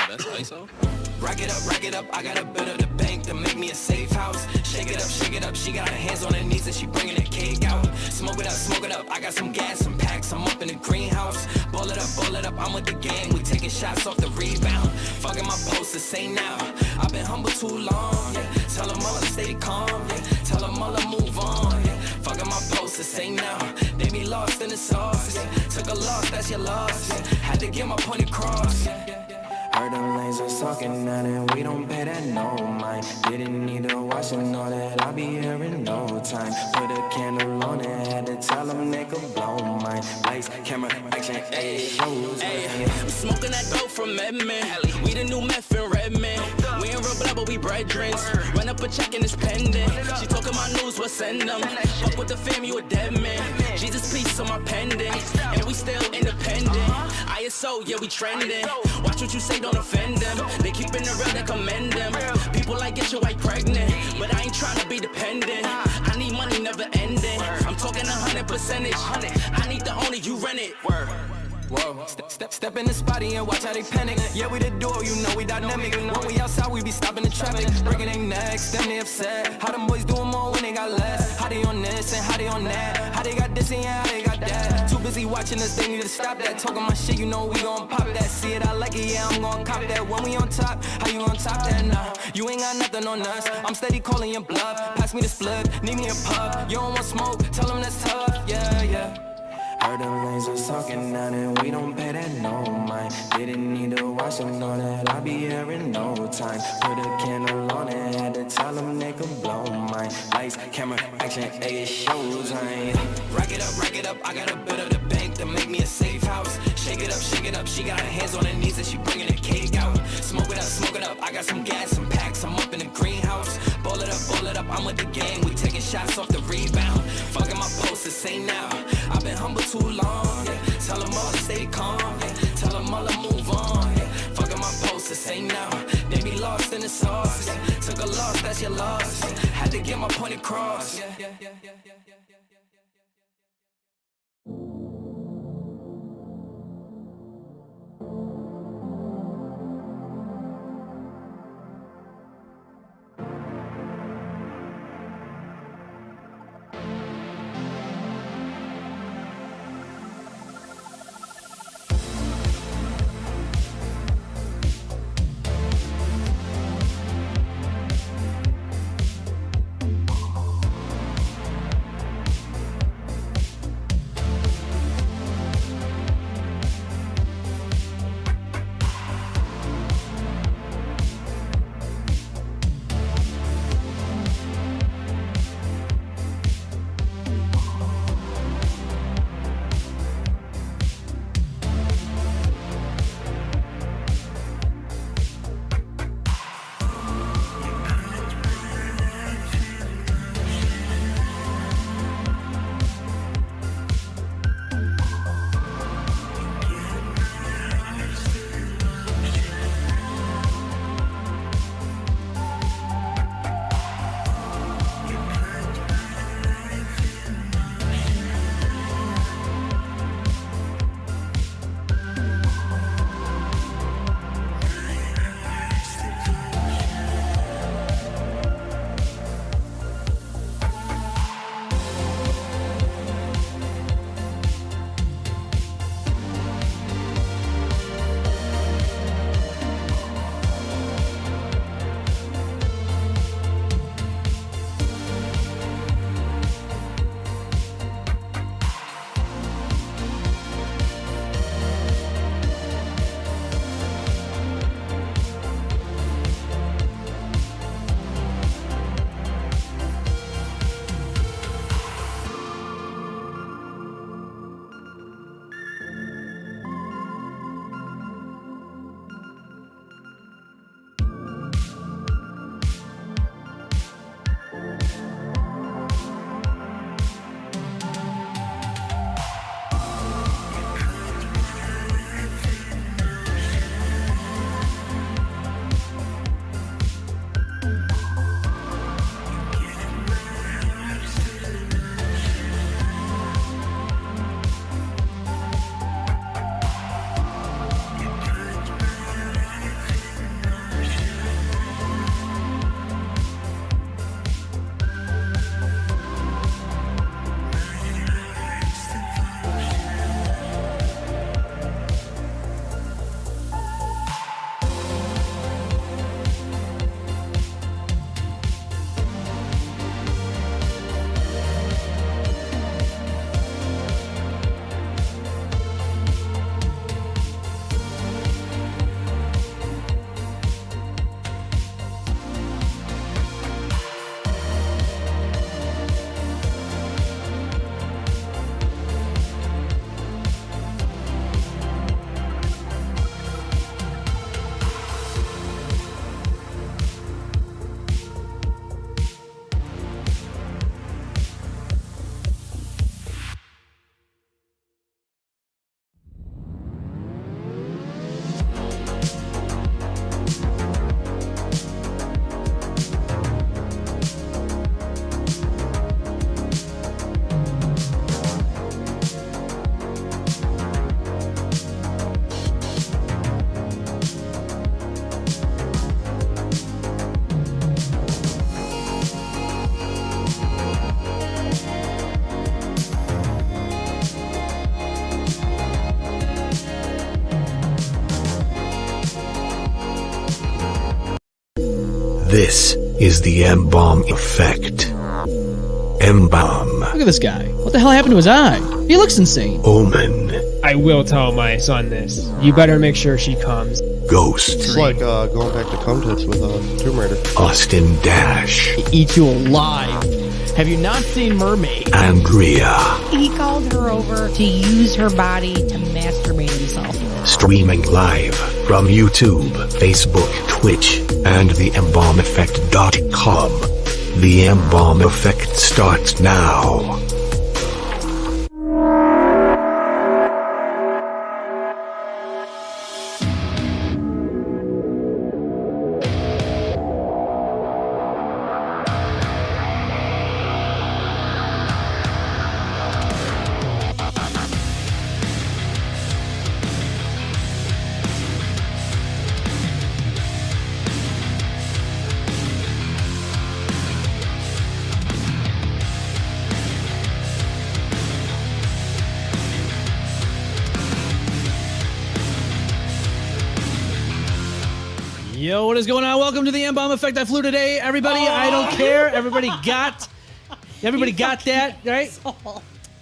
That's ISO? Rack it up, I got a bit of the bank to make me a safe house. Shake it up, she got her hands on her knees and she bringing the cake out. Smoke it up, I got some gas, some packs, I'm up in the greenhouse. Ball it up, I'm with the gang, we taking shots off the rebound. Fucking my posters, say now, I've been humble too long, yeah. Tell them all to stay calm, yeah. Tell them all to move on, yeah. Fucking my posters, say now, they be lost in the sauce, yeah. Took a loss, that's your loss, yeah. Had to get my point across, yeah. Heard them lanes was talking now and we don't pay that no mind. Didn't need to watch and know that I'll be here in no time. Put a candle on it, had to tell them they could blow mine. Lights, camera, action, ayy, shows. I'm smoking that dope from Edmond. We the new meth in Redmond. We ain't real blood, but we brethren. Run up a check and it's pending. She talking my news, we'll send them. Fuck with the fam, you a dead man. Jesus peace on my pendant. And we still independent. ISO, yeah, we trending. Watch what you say, don't offend them. They keeping it real, they commend them. People like get your wife pregnant, but I ain't trying to be dependent. I need money never ending. I'm talking 100%. I need the owner, you rent it. Whoa, step in the spotty and watch how they panic. Yeah, we the duo, you know we dynamic. When we outside, we be stopping the traffic. Breaking their necks, them they upset. How them boys doing more when they got less? How they on this and how they on that? How they got this and how they got that? Too busy watching us, they need to stop that. Talking my shit, you know we gon' pop that. See it, I like it, yeah, I'm gon' cop that. When we on top, how you on top that? Nah, you ain't got nothing on us. I'm steady calling your bluff. Pass me the split, need me a pub. You don't want smoke, tell them that's tough, yeah, yeah. Heard them lanes was talking now and we don't pay that no mind. Didn't need to watch them know that I'll be here in no time. Put a candle on it, had to tell them they could blow mine. Lights, camera, action, ayy, shows, Rack it up, I got a bit of the bank to make me a safe house. Shake it up, she got her hands on her knees and she bringing the cake out. Smoke it up, I got some gas, some packs, I'm up in the greenhouse. Ball it up, I'm with the gang, we taking shots off the rebound. Fucking my posters, say now, I've been humble too long, yeah. Tell them all to stay calm, yeah. Tell them all to move on, yeah. Fucking my posters, say now, they be lost in the sauce, yeah. Took a loss, that's your loss, yeah. Had to get my point across, yeah. This is the M-Balm effect. M-Balm. Look at this guy. What the hell happened to his eye? He looks insane. Omen. I will tell my son this. You better make sure she comes. Ghost. It's like going back to Come Tits with Tomb Raider. Austin Dash. Eat you alive. Have you not seen Mermaid? Andrea. He called her over to use her body to masturbate himself. Streaming live from YouTube, Facebook, Twitch, and the embalmeffect.com. The M-Balm effect starts now. Yo, what is going on? Welcome to the M-Balm Effect. I flew today, everybody. I don't care. Everybody got that, right?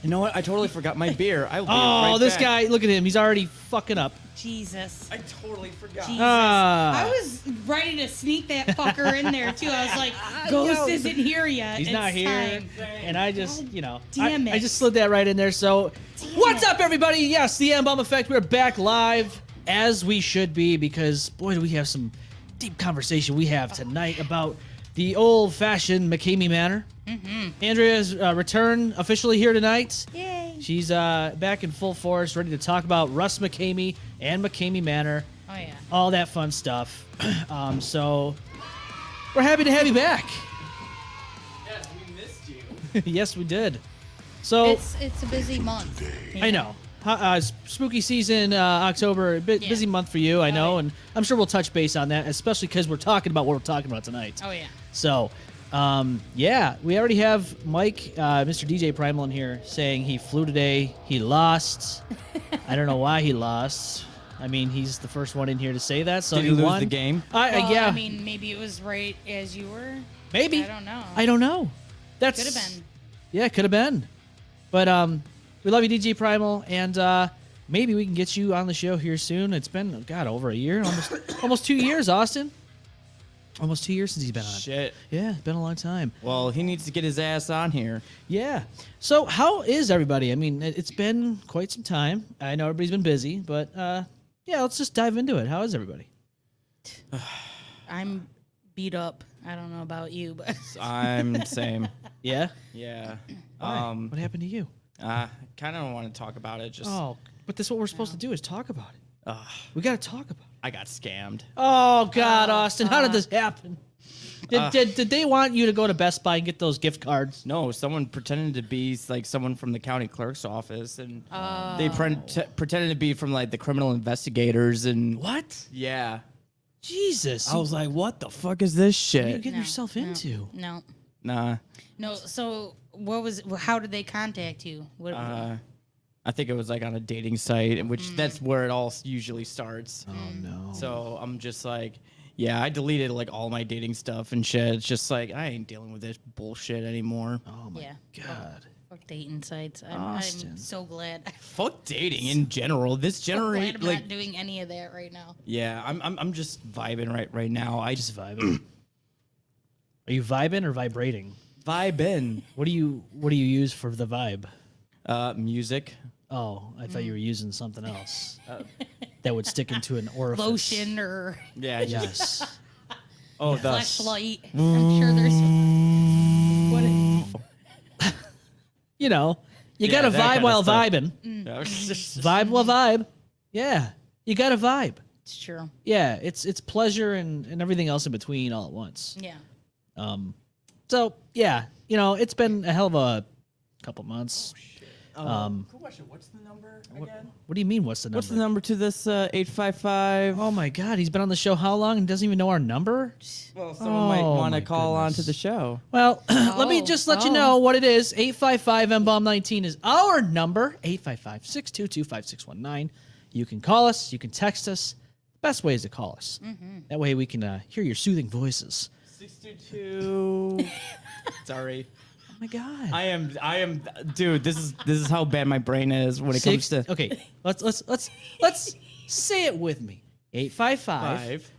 You know what? I totally forgot my beer. I'll be right Oh, this back. guy, look at him. He's already fucking up. Jesus. I totally forgot. Jesus. Ah. I was ready to sneak that fucker in there, too. I was like, Ghost isn't here yet. He's It's not here. time. And I just, Damn I it. just slid that right in there. So, what's up, everybody? Yes, the M-Balm Effect. We're back live, as we should be, because, boy, do we have some deep conversation we have tonight about the old-fashioned McKamey Manor. Mm-hmm. Andrea's return officially here tonight. Yay. She's back in full force, ready to talk about Russ McKamey and McKamey Manor. Oh, yeah. All that fun stuff. So we're happy to have you back. Yes, we missed you. Yes, we did. So It's a busy month. I know. Spooky season, October, busy month for you, I know, yeah. and I'm sure we'll touch base on that, especially because we're talking about what we're talking about tonight. Oh, yeah. So, yeah, we already have Mike, Mr. DJ Primal in here saying he flew today, he lost. I don't know why he lost. I mean, he's the first one in here to say that, so Did he he lose won. the game? Well, Yeah, I mean, maybe it was right as you were. maybe. I don't know. I don't know. That's Could have been. Yeah, it could have been. But we love you, DJ Primal, and maybe we can get you on the show here soon. It's been, God, over a year, almost 2 years, Austin. Almost 2 years since he's been on. Shit. Yeah, it's been a long time. Well, he needs to get his ass on here. Yeah. So how is everybody? I mean, it's been quite some time. I know everybody's been busy, but yeah, let's just dive into it. How is everybody? I'm beat up. I don't know about you, but I'm same. Yeah? Yeah. Why? What happened to you? Kind of don't want to talk about it. Just Oh, but that's what we're supposed to do is talk about it. We got to talk about it. I got scammed. Oh, God, Austin, how did this happen? Did they want you to go to Best Buy and get those gift cards? No, someone pretended to be like someone from the county clerk's office, and they pretended to be from like the criminal investigators, and What? yeah. Jesus. I was like, what the fuck is this what are you shit? getting yourself into? no. Nah. No, so how did they contact you? What, I think it was like on a dating site, which that's where it all usually starts. Oh, no. So I'm just like, yeah, I deleted like all my dating stuff and shit. It's just like, I ain't dealing with this bullshit anymore. Oh, my yeah. God. Fuck dating sites. Austin. I'm so glad. Fuck dating in general. This Glad generation, I'm like, not doing any of that right now. yeah, I'm just vibing right now. I Just vibing. Are you vibing or vibrating? vibing. What do you use for the vibe? Music. Oh, I thought you were using something else that would stick into an orifice. Lotion or Yeah. Yes. Oh, the flashlight. I'm sure there's. You know, you Yeah, got to that vibe kinda while stuff. vibing. Mm. Vibe while vibe. Yeah. You got to vibe. It's true. Yeah, it's pleasure and everything else in between all at once. Yeah. So, yeah, it's been a hell of a couple months. Cool question. What's the number again? What do you mean, what's the number? What's the number to this 855? Oh, my God, he's been on the show how long and doesn't even know our number? Well, someone might Oh, want my to call on to goodness. the show. Well, let me just let you know what it is. 855 M-Balm 19 is our number. 855-622-5619. You can call us. You can text us. Best way is to call us. That way we can hear your soothing voices. 622. Sorry. Oh my god. I am dude, this is how bad my brain is when it comes to Okay, let's say it with me. 855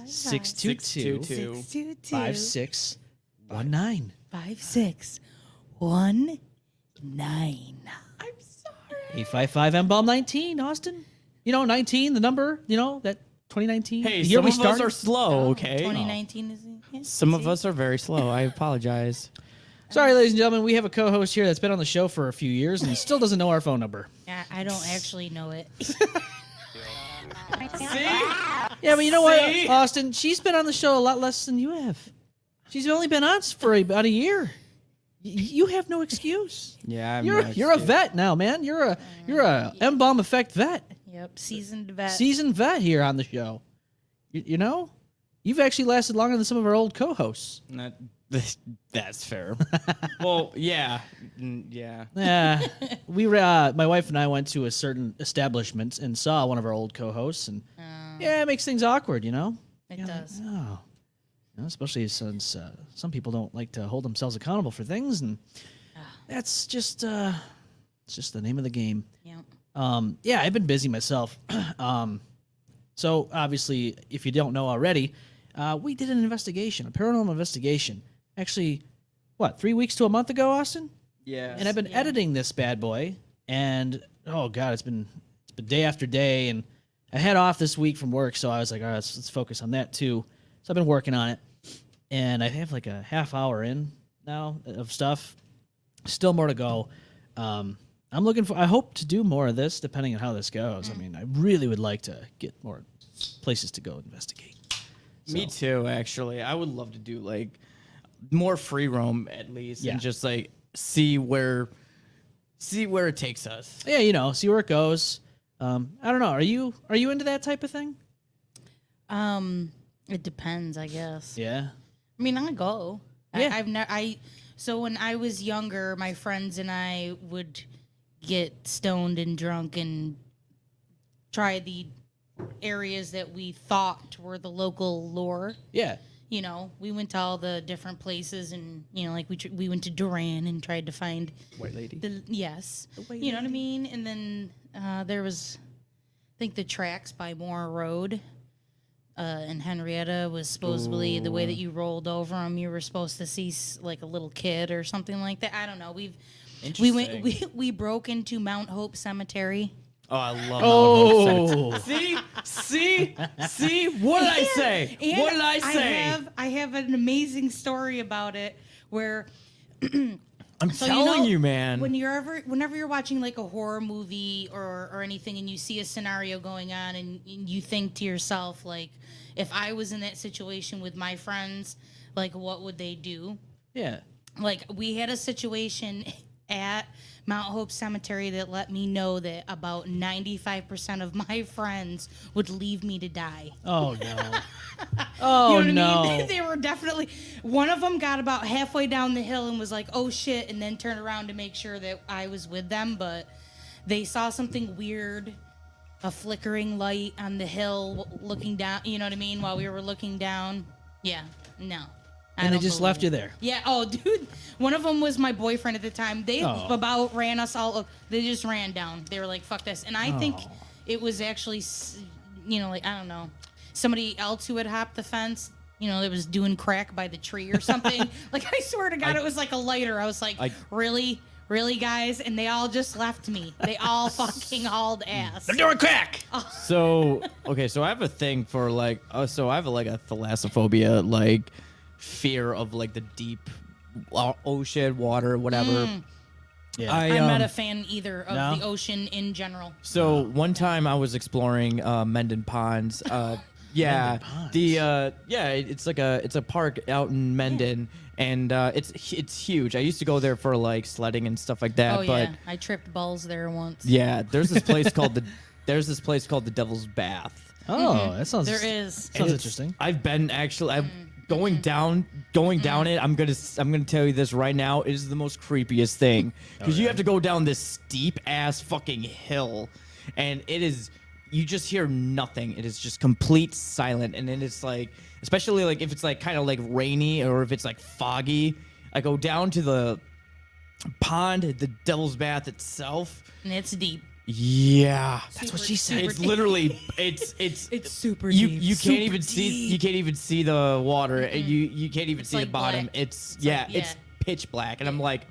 622 5619. 5619. I'm sorry. 855 M-Balm 19, Austin. 19, the number, that 2019. Hey, the year some we of us started. are slow, okay? 2019 is Some of us are very slow. I apologize. Sorry, ladies and gentlemen, we have a co-host here that's been on the show for a few years and still doesn't know our phone number. I don't actually know it. Yeah, but you know what, Austin? She's been on the show a lot less than you have. She's only been on for about a year. You have no excuse. Yeah, You're a vet now, man. You're a M-Balm effect vet. Yep, seasoned vet. Seasoned vet here on the show. You've actually lasted longer than some of our old co-hosts. That's fair. Well, yeah. Yeah. Yeah, my wife and I went to a certain establishment and saw one of our old co-hosts, and it makes things awkward, It does. Oh, especially since some people don't like to hold themselves accountable for things, and that's just it's just the name of the game. Yep. I've been busy myself. So obviously, if you don't know already, we did an investigation, a paranormal investigation. Actually, 3 weeks to a month ago, Austin? Yeah. And I've been editing this bad boy, and oh god, it's been day after day, and I had off this week from work, so I was like, all right, let's focus on that too. So I've been working on it, and I have like a half hour in now of stuff. Still more to go. I hope to do more of this, depending on how this goes. I mean, I really would like to get more places to go investigate. Me too, actually. I would love to do like more free roam at least, and just like see where it takes us. Yeah, see where it goes. I don't know. Are you into that type of thing? It depends, I guess. Yeah. I mean, I go. Yeah. So when I was younger, my friends and I would get stoned and drunk and try the areas that we thought were the local lore. Yeah. We went to all the different places, and like we went to Duran and tried to find White lady. Yes, you know what I mean. And then there was, I think, the tracks by Moore Road. In Henrietta was supposedly the way that you rolled over them. You were supposed to see like a little kid or something like that. I don't know. We broke into Mount Hope Cemetery. Oh, I love Oh. See? What did I say? And What did I say? I have an amazing story about it where I'm telling you, man. Whenever you're watching like a horror movie or anything, and you see a scenario going on, and you think to yourself, like, if I was in that situation with my friends, like, what would they do? Yeah. Like, we had a situation at Mount Hope Cemetery that let me know that about 95% of my friends would leave me to die. Oh no. Oh you know what I no. mean? They were definitely, one of them got about halfway down the hill and was like, oh shit, and then turned around to make sure that I was with them, but they saw something weird, a flickering light on the hill looking down, you know what I mean, while we were looking down. Yeah, no. And they just left you there. Yeah. Oh, dude. One of them was my boyfriend at the time. They about ran us all. They just ran down. They were like, "Fuck this." And I think it was actually, like, I don't know, somebody else who had hopped the fence. That was doing crack by the tree or something. Like, I swear to God, it was like a lighter. I was like, really, guys? And they all just left me. They all fucking hauled ass. They're doing crack. So I have a thing for like, so I have like a thalassophobia, like fear of like the deep ocean, water, whatever. Yeah. I'm not a fan either of the ocean in general. So one time I was exploring Mendon Ponds. Mendon Ponds. It's a park out in Mendon, and it's huge. I used to go there for like sledding and stuff like that. Oh but yeah, I tripped balls there once. yeah, there's this place called the Devil's Bath. Oh, that sounds. There is. Sounds interesting. I've been actually. Going down it. I'm gonna tell you this right now. It is the most creepiest thing because you have to go down this steep ass fucking hill, and it is. you just hear nothing. It is just complete silent, and then it's like, especially like if it's like kind of like rainy or if it's like foggy. I go down to the pond, the Devil's Bath itself. And it's deep. Yeah, That's what she said. it's literally it's It's super you deep. you Super can't even see deep. you can't even see the water. You can't even see like the bottom. black. It's like- it's pitch black, and I'm like,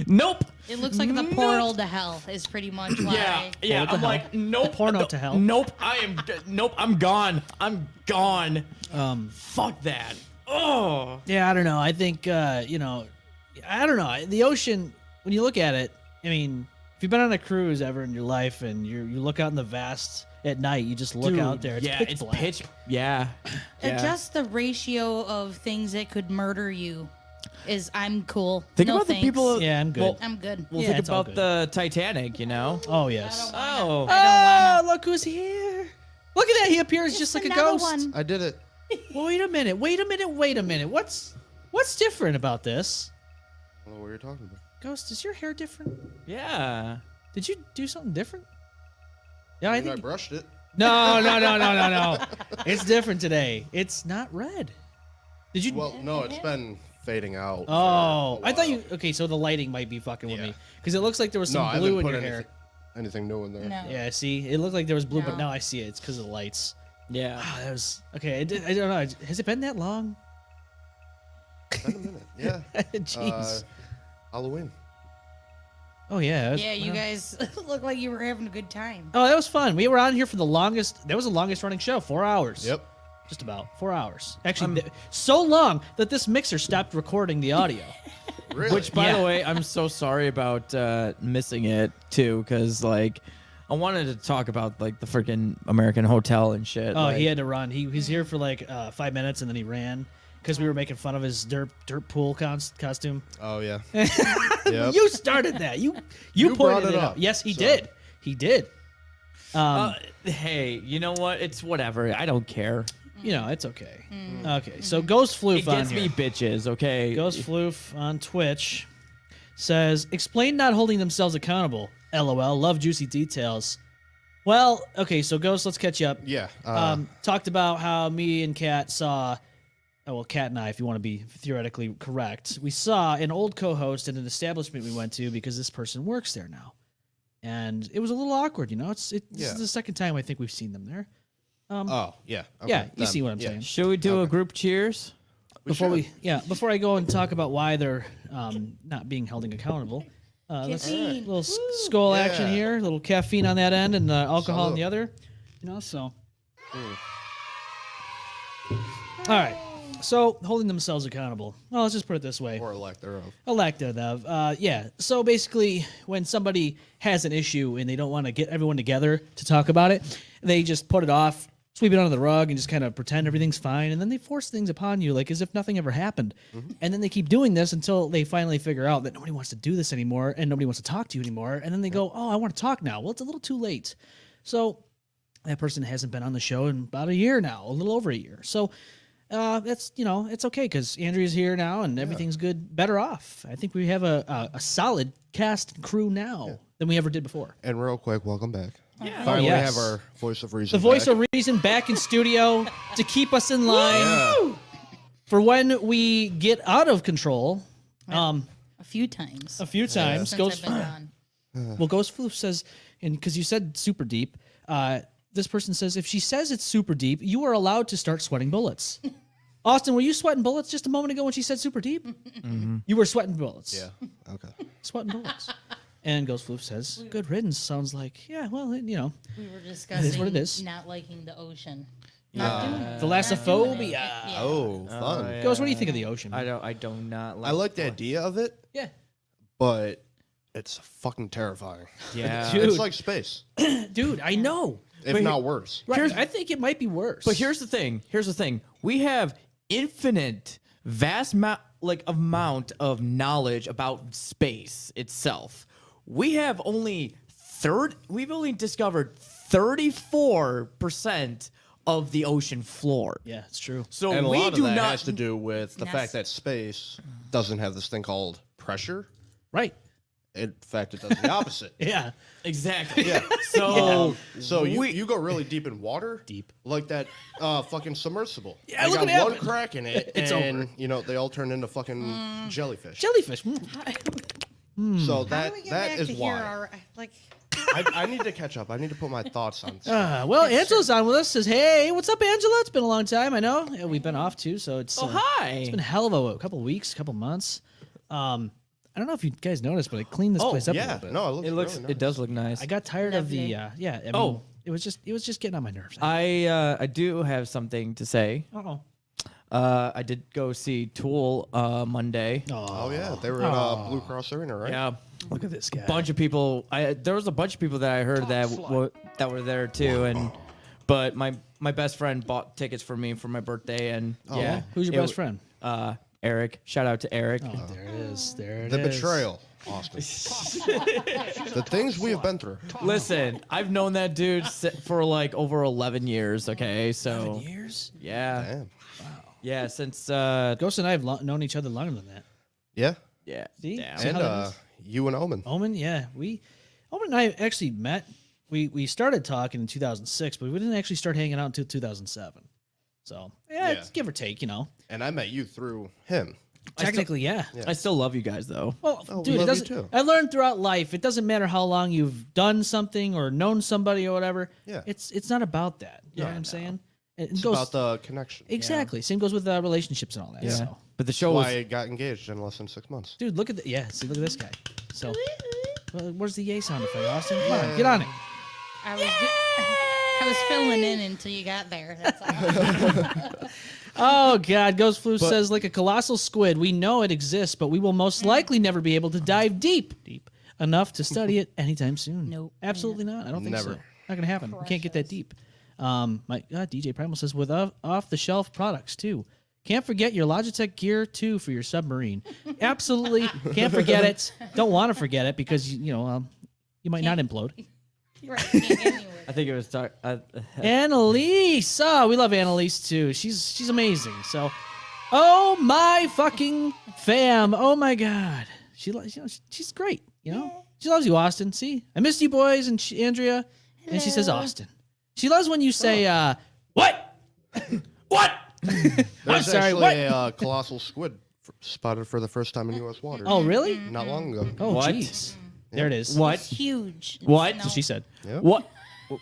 nope. It looks like the portal to hell is pretty much why. Yeah. to I'm hell? like, nope. Porno to hell? Nope. Nope. I'm gone. I'm gone. Um, Fuck that. Oh. Yeah, I don't know. I think I don't know. The ocean, when you look at it, I mean, if you've been on a cruise ever in your life and you look out in the vast at night, you just look out there. It's pitch black. pitch. Yeah. Just the ratio of things that could murder you is I'm cool. Think no about thanks. the people. Yeah, I'm good. Well, I'm good. well, Yeah, think it's all about good. the Titanic. You know. Oh yes. Oh. Oh, look who's here! Look at that. He appears just like a Another ghost. one. I did it. Wait a minute. What's different about this? I don't know what you're talking about. Ghost, is your hair different? Yeah. Did you do something different? Yeah, I I mean, I think. brushed it. No. It's different today. It's not red. Did you? Well, no, it's been fading out. for Oh, a I thought while. you. Okay, so the lighting might be fucking with Yeah. me because it looks like there was No, some I blue haven't in put your hair. anything new in there. No. Yeah, see, it looked like there was blue, but No. now I see it. It's because of the lights. Yeah. Ah, that was okay. I don't know. Has it been that long? It's been a minute. Yeah. Jeez. Halloween. Oh yeah. it was- Yeah, you well. guys look like you were having a good time. Oh, that was fun. We were on here for the longest. That was the longest running show. 4 hours. Yep. Just about 4 hours. Actually, so long that this mixer stopped recording the audio. Really? Which, by Yeah. the way, I'm so sorry about missing it too, because like I wanted to talk about like the freaking American Hotel and shit. Oh, like, he had to run. He was here for like 5 minutes and then he ran because we were making fun of his dirt pool costume. Oh yeah. Yep. You started that. You You brought pointed it it up, out. Yes, he so- did. He did. Hey, you know what? It's whatever. I don't care. You know, it's okay. Okay, so Ghost Floof It on gets here. me bitches. Okay. Ghost Floof on Twitch says, explain not holding themselves accountable. LOL. Love juicy details. Well, okay, so Ghost, let's catch you up. Yeah. Talked about how me and Kat saw, Kat and I, if you want to be theoretically correct, we saw an old co-host in an establishment we went to because this person works there now. And it was a little awkward, you know? This Yeah. is the second time I think we've seen them there. Oh yeah. Okay, Yeah, you then, see what I'm yeah. saying. Should we do a group cheers? Before I go and talk about why they're not being held accountable, let's Caffeine. little skull action Yeah. here, a little caffeine on that end and alcohol on Salute. the other, you know. So, all right. So holding themselves accountable. Well, let's just put it this way: Or lack thereof. a lack thereof. Yeah. So basically, when somebody has an issue and they don't want to get everyone together to talk about it, they just put it off, sweep it under the rug, and just kind of pretend everything's fine. And then they force things upon you, like as if nothing ever happened. And then they keep doing this until they finally figure out that nobody wants to do this anymore and nobody wants to talk to you anymore. And then they go, "Oh, I want to talk now." Well, it's a little too late. So that person hasn't been on the show in about a year now, a little over a year. So. That's it's okay because Andrea's here now and everything's good. Better off. I think we have a solid cast and crew now than we ever did before. And real quick, welcome back. Yeah. Finally yes. have our voice of reason. The voice back. of reason back in studio to keep us in line Yeah. for when we get out of control. A few times. A few times. Since I've been gone. Well, Ghost Floof says, and because you said super deep, this person says, if she says it's super deep, you are allowed to start sweating bullets. Austin, were you sweating bullets just a moment ago when she said super deep? You were sweating bullets. Yeah. Okay. Sweating bullets. And Ghost Floof says, good riddance sounds like, yeah, well, you know, We were discussing what it is. not liking the ocean. thalassophobia. Yeah. Oh, fun. yeah. Ghost, what do you think of the ocean? I do not like. I like the idea of it, Yeah. but it's fucking terrifying. Yeah. Dude. It's like space, Dude, I know. if not worse. Right. I think it might be worse. But here's the thing. We have infinite, vast amount of knowledge about space itself. We've only discovered 34% of the ocean floor. Yeah, it's true. So And a we lot of do that not has to do with the Yes. fact that space doesn't have this thing called pressure, Right. In fact, it does the opposite. Yeah. Exactly. Yeah. So we- you go really deep in water, Deep. like that fucking submersible. Yeah, I look got what one happened. crack in it, It's and over. they all turn into fucking jellyfish. Jellyfish. So How that do we get that back is to why. here? Like, I need to catch up. I need to put my thoughts on. Well, Angela's on with us. Says, "Hey, what's up, Angela? It's been a long time. I know. Yeah, we've been off too, so it's hi. it's been a hell of a couple weeks, couple months. I don't know if you guys noticed, but I cleaned this place up a Yeah, little bit. no, it looks. It really nice. does look nice. I got tired of the Lovely. I mean, Oh. it was just getting on my nerves. I do have something to say. Oh. I did go see Tool Monday. Oh yeah, they were at Blue Cross Arena, right? Yeah, Look at this guy. bunch of people. There was a bunch of people that I heard that were there too, but my best friend bought tickets for me for my birthday, and yeah, Who's your it best w- friend? Eric. Shout out to Eric. Oh, there it is. There it The is. betrayal, Austin. The things we have been through. Listen, I've known that dude for like over 11 years. Okay, so 11 years. yeah, Damn. yeah, since Ghost and I have known each other longer than that. Yeah, yeah, See? damn. See and how that is? you and Omen. Omen, yeah, Omen and I actually met. We started talking in 2006, but we didn't actually start hanging out until 2007. So yeah, Yeah. it's give or take, And I met you through him. Technically, yeah. I still love you guys though. Well, Oh, we dude, it love you doesn't. too. I learned throughout life. It doesn't matter how long you've done something or known somebody or whatever. Yeah. It's not about that. You know what I'm saying? It It's goes about the connection. exactly. Same goes with relationships and all that. Yeah, So, but the show Why was I got engaged in less than 6 months. dude, look at see, look at this guy. So, where's the yay sound effect, Austin? Come on, get on it. I was filling in until you got there. That's all. Oh God, Ghost Flu says like a colossal squid. We know it exists, but we will most likely never be able to dive deep enough to study it anytime soon. Nope. Absolutely not. I don't think so. Never. Not gonna happen. We can't get that deep. My DJ Primal says with off the shelf products too. Can't forget your Logitech gear too for your submarine. Absolutely can't forget it. Don't want to forget it because you might not implode. You're right. Can't get anywhere. I think it was Annalise. Oh, we love Annalise too. She's amazing. So, oh my fucking fam. Oh my God. She's great. She loves you, Austin. See, I missed you boys and Andrea. And she says Austin. She loves when you say what? What? There's sorry, actually what? a colossal squid spotted for the first time in U.S. waters. Oh, really? Not long ago. Oh, What? jeez. There it is. what? Huge. What? No, So she said. Yep. What?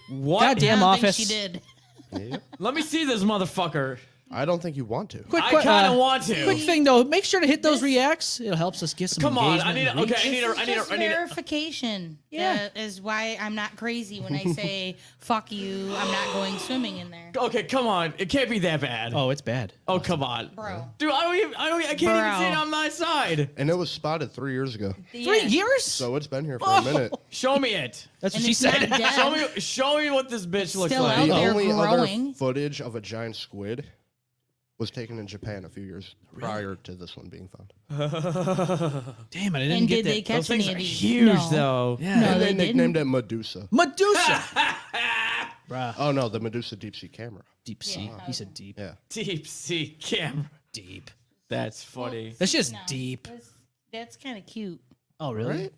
What? Goddamn I don't office. think she did. Yep. Let me see this motherfucker. I don't think you want to. Quick, I kind of want to. Quick thing though, make sure to hit those reacts. It helps us get some. Come on, I engagement need. and Okay, reach. I need. Just verification. Yeah. Is why I'm not crazy when I say "fuck you." I'm not going swimming in there, Okay, come on. It can't be that bad. Oh, it's bad. Oh, come on, bro. dude. I can't even Bro. see it on my side. And it was spotted 3 years ago. 3 years? So it's been here for a minute. Show me it. That's what And she it's not said. dead. Show me what this bitch looks still like. out The there only growing. other footage of a giant squid was taken in Japan a few years prior to this one being found. Damn it, I didn't And get did that. they catch Those things any are of these? huge, No. though. Yeah. No, And they they didn't. nicknamed it Medusa. Medusa. Bruh. Oh no, the Medusa deep sea camera. Deep sea. He said deep. Yeah. Deep sea camera. Deep. That's funny. That's just No. deep. That's kind of cute. Oh, really? Right?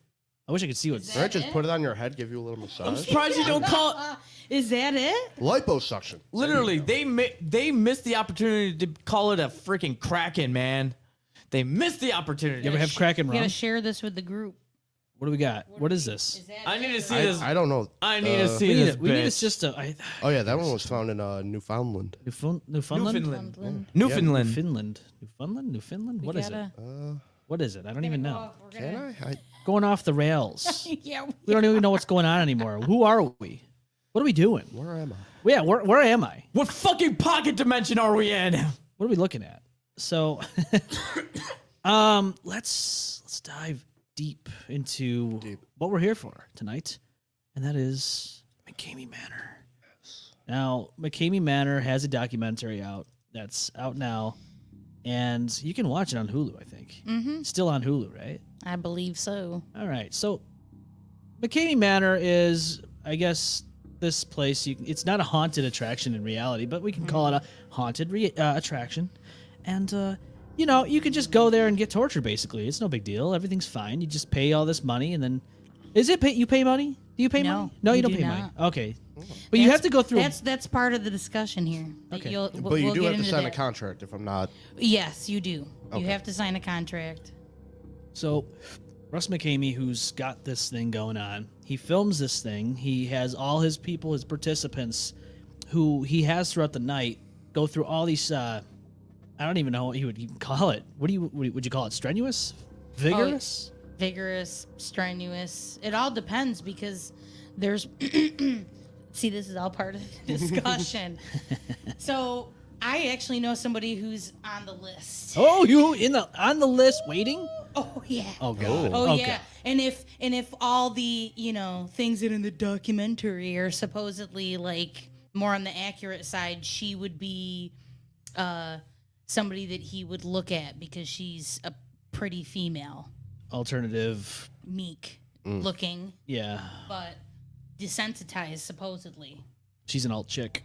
I wish I could see what's. Right, just put it on your head, give you a little I'm massage. surprised you don't call. Is that it? Liposuction. Literally, they missed the opportunity to call it a freaking kraken, man. They missed the opportunity. You ever have Kraken You rum? gotta share this with the group. What do we got? What is this? I need to see this. I don't know. I need to see We need this. it. We need bitch. it's just a Oh yeah, that one was found in Newfoundland. Newfoundland. Newfoundland. Newfoundland. Newfoundland. Newfoundland. What We is it? gotta- What is it? I don't even know. Oh, we're Can gonna- I? Going off the rails. Yeah. We don't even know what's going on anymore. Who are we? What are we doing? Where am I? Yeah, where am I? What fucking pocket dimension are we in? What are we looking at? So, let's dive deep into what we're here for tonight, and that is McKamey Manor. Now, McKamey Manor has a documentary out that's out now, and you can watch it on Hulu. I think still on Hulu, right? I believe so. All right. So, McKamey Manor is, I guess, this place. It's not a haunted attraction in reality, but we can call it a haunted attraction. And you know, you could just go there and get tortured. Basically, it's no big deal. Everything's fine. You just pay all this money, and then you pay money? Do you pay No, money? No, you we don't do pay not. money. Okay, but you have to go through. That's part of the discussion here. Okay. But you do get have to into sign a that. contract if I'm not. Yes, you do. Okay. You have to sign a contract. So, Russ McKamey, who's got this thing going on, he films this thing. He has all his people, his participants, who he has throughout the night, go through all these. I don't even know what you would call it. Would you call it? Strenuous, vigorous. Vigorous, strenuous. It all depends because there's. See, this is all part of the discussion. So I actually know somebody who's on the list. Oh, you on the list waiting? Oh yeah. Oh god. Oh Okay. yeah. And if all the things that in the documentary are supposedly like more on the accurate side, she would be somebody that he would look at because she's a pretty female, Alternative. meek looking, Yeah, but desensitized supposedly. she's an alt chick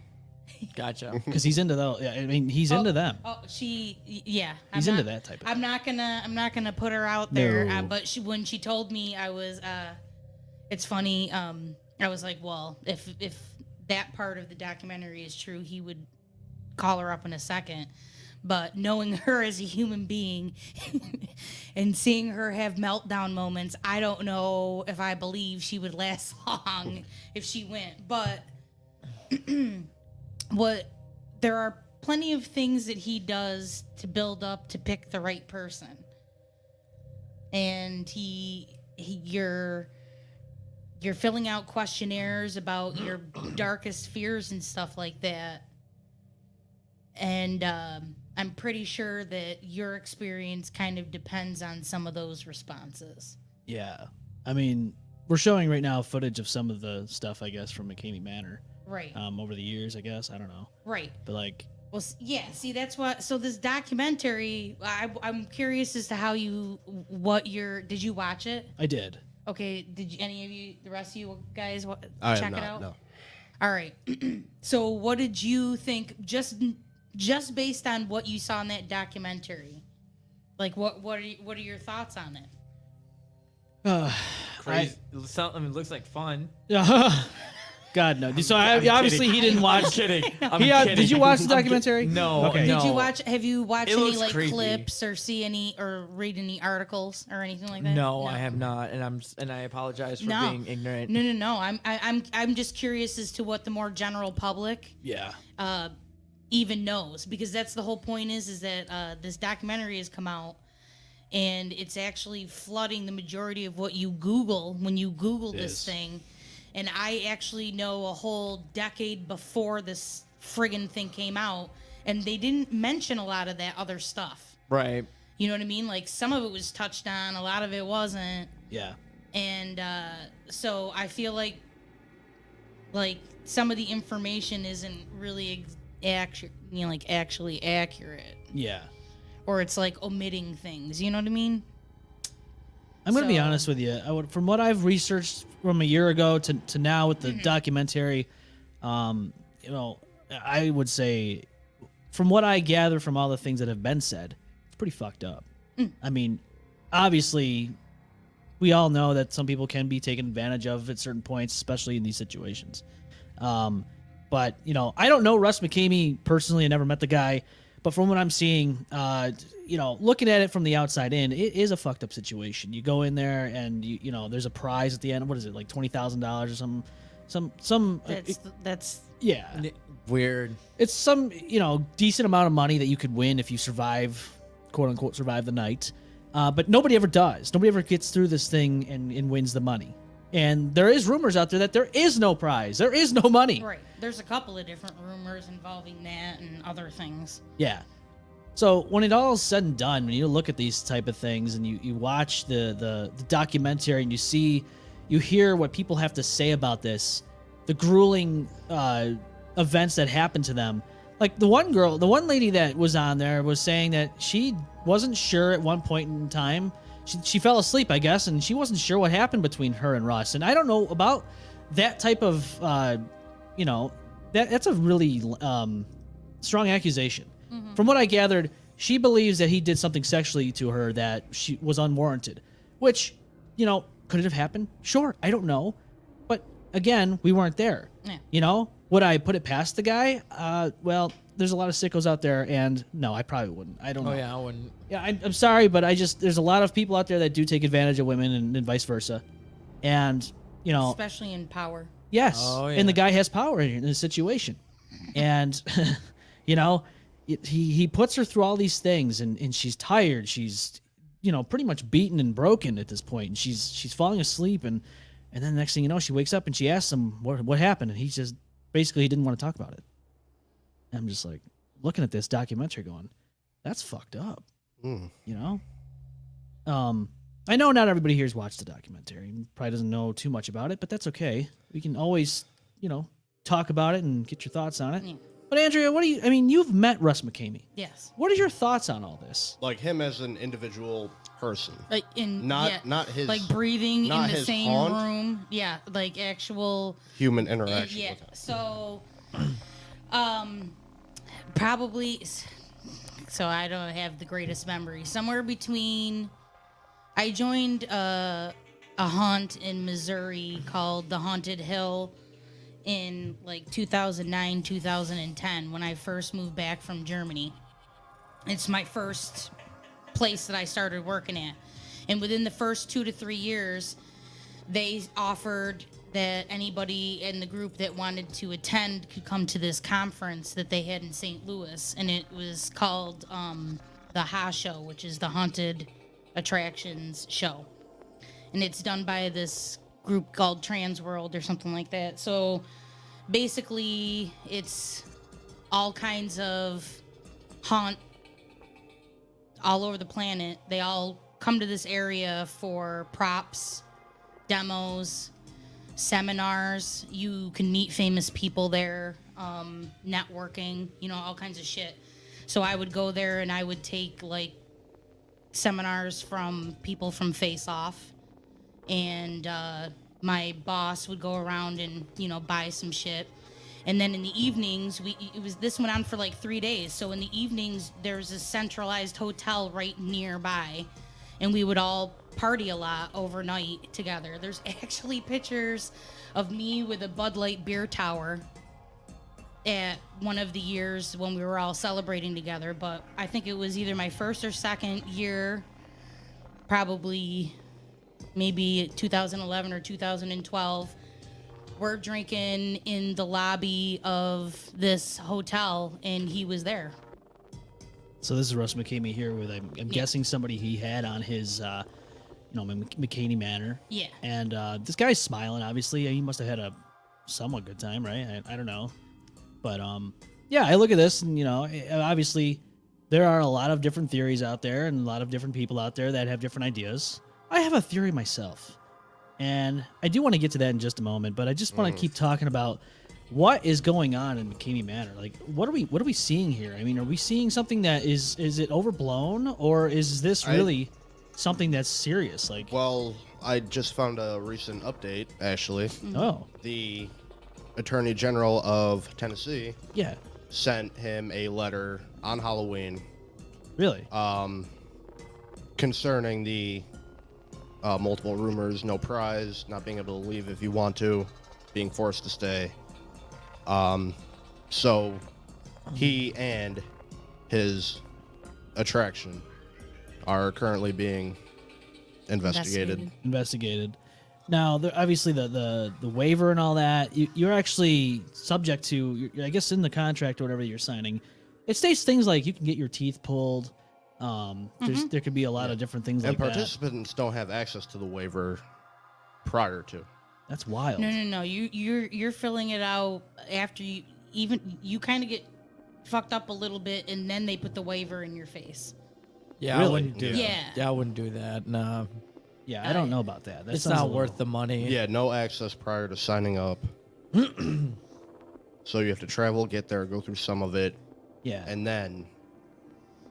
Gotcha. because he's into those. Yeah, I mean he's into them. Oh, yeah. He's into that type of I'm not gonna put her out there. No. But when she told me, I was. It's funny. I was like, well, if that part of the documentary is true, he would call her up in a second. But knowing her as a human being and seeing her have meltdown moments, I don't know if I believe she would last long if she went. But there are plenty of things that he does to build up to pick the right person. And you're filling out questionnaires about your darkest fears and stuff like that. And I'm pretty sure that your experience kind of depends on some of those responses. Yeah, I mean we're showing right now footage of some of the stuff I guess from McKamey Manor. Right. Over the years, I guess I don't know. Right. But like. Well, yeah. See, that's what. So this documentary, I'm curious as to how did you watch it? I did. Okay. Did any of you, the rest of you guys, I check have not, it out? No. All right. So what did you think? Just based on what you saw in that documentary, like what are your thoughts on it? Crazy. It looks like fun. God no. So obviously he didn't watch. I'm kidding. Did you watch the documentary? No. Okay. No. Did you watch? Have you watched It any looks like creepy. clips or see any or read any articles or anything like that? No, I have not, and I apologize for being ignorant. No. I'm just curious as to what the more general public Yeah. even knows, because that's the whole point is that this documentary has come out and it's actually flooding the majority of what you Google when you Google this thing. And I actually know a whole decade before this friggin' thing came out, and they didn't mention a lot of that other stuff. Right. You know what I mean? Like some of it was touched on, a lot of it wasn't. Yeah. And so I feel like some of the information isn't really actually accurate, Yeah. or it's like omitting things. You know what I mean? I'm gonna be So- honest with you. From what I've researched from a year ago to now with the documentary, I would say, from what I gather from all the things that have been said, it's pretty fucked up. I mean, obviously, we all know that some people can be taken advantage of at certain points, especially in these situations. But I don't know Russ McKamey personally. I never met the guy. But from what I'm seeing, looking at it from the outside in, it is a fucked up situation. You go in there and there's a prize at the end. What is it, like $20,000 or something? That's Yeah. Weird. It's some, decent amount of money that you could win if you survive, quote unquote, survive the night. But nobody ever does. Nobody ever gets through this thing and wins the money. And there is rumors out there that there is no prize. There is no money. right. There's a couple of different rumors involving that and other things. Yeah. So when it all is said and done, when you look at these type of things and you watch the documentary and you hear what people have to say about this, the grueling events that happened to them. Like the one lady that was on there was saying that she wasn't sure at one point in time. She fell asleep, I guess, and she wasn't sure what happened between her and Russ. And I don't know about that type of, that's a really strong accusation. From what I gathered, she believes that he did something sexually to her that she was unwarranted, which, you know, could it have happened? Sure, I don't know. But again, we weren't there. Yeah. You know, would I put it past the guy? Well, there's a lot of sickos out there, and no, I probably wouldn't. I don't know. Oh yeah, I wouldn't. Yeah, I'm sorry, but there's a lot of people out there that do take advantage of women and vice versa. And, you know, Especially in power. yes. Oh, yeah. And the guy has power in this situation. And, you know, he puts her through all these things, and she's tired. She's, you know, pretty much beaten and broken at this point, and she's falling asleep, and then the next thing you know, she wakes up and she asks him what happened, and he just basically he didn't want to talk about it. And I'm just like looking at this documentary going, that's fucked up. You know? I know not everybody here's watched the documentary and probably doesn't know too much about it, but that's okay. We can always, you know, talk about it and get your thoughts on it. Yeah. But Andrea, you've met Russ McKamey. Yes. What are your thoughts on all this? Like him as an individual person. Like Not his like breathing not in the his same haunt. room. Yeah, like actual Human interaction yeah. with him. So probably so I don't have the greatest memory. Somewhere between I joined a haunt in Missouri called the Haunted Hill in like 2009, 2010 when I first moved back from Germany. It's my first place that I started working at. And within the first 2 to 3 years, they offered that anybody in the group that wanted to attend could come to this conference that they had in St. Louis. And it was called the Ha Show, which is the Haunted Attractions Show. And it's done by this group called Trans World or something like that. So basically, it's all kinds of haunt all over the planet. They all come to this area for props, demos, seminars. You can meet famous people there, networking, you know, all kinds of shit. So I would go there and I would take like seminars from people from Face Off, and my boss would go around and, you know, buy some shit. And then in the evenings, this went on for like 3 days. So in the evenings, there's a centralized hotel right nearby, and we would all party a lot overnight together. There's actually pictures of me with a Bud Light beer tower at one of the years when we were all celebrating together. But I think it was either my first or second year, probably maybe 2011 or 2012. We're drinking in the lobby of this hotel, and he was there. So this is Russ McKamey here with, I'm guessing, somebody he had on his, McKamey Manor. Yeah. And this guy's smiling, obviously. He must have had a somewhat good time, right? I don't know. But, yeah, I look at this, and, you know, obviously there are a lot of different theories out there and a lot of different people out there that have different ideas. I have a theory myself. And I do want to get to that in just a moment, but I just want to keep talking about what is going on in McKamey Manor. Like, what are we seeing here? I mean, are we seeing something that is it overblown, or is this really something that's serious? Like, Well, I just found a recent update, actually. oh, The Attorney General of Tennessee yeah, sent him a letter on Halloween really? concerning the multiple rumors, no prize, not being able to leave if you want to, being forced to stay. So he and his attraction are currently being investigated. Investigated. Now, obviously, the waiver and all that, you're actually subject to, I guess, in the contract or whatever you're signing, it states things like you can get your teeth pulled. There could be a lot of different things And like that. participants don't have access to the waiver prior to. That's wild. No. You're filling it out after you kind of get fucked up a little bit, and then they put the waiver in your face. Yeah, Really? I wouldn't do. Yeah. Yeah, I wouldn't do that. No, Yeah, I don't know about that. That it's sounds a not little- worth the money. Yeah, no access prior to signing up. So you have to travel, get there, go through some of it, Yeah. and then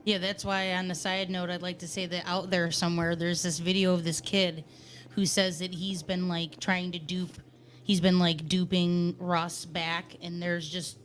Yeah, that's why on the side note, I'd like to say that out there somewhere, there's this video of this kid who says that he's been like trying to duping Russ back, and there's just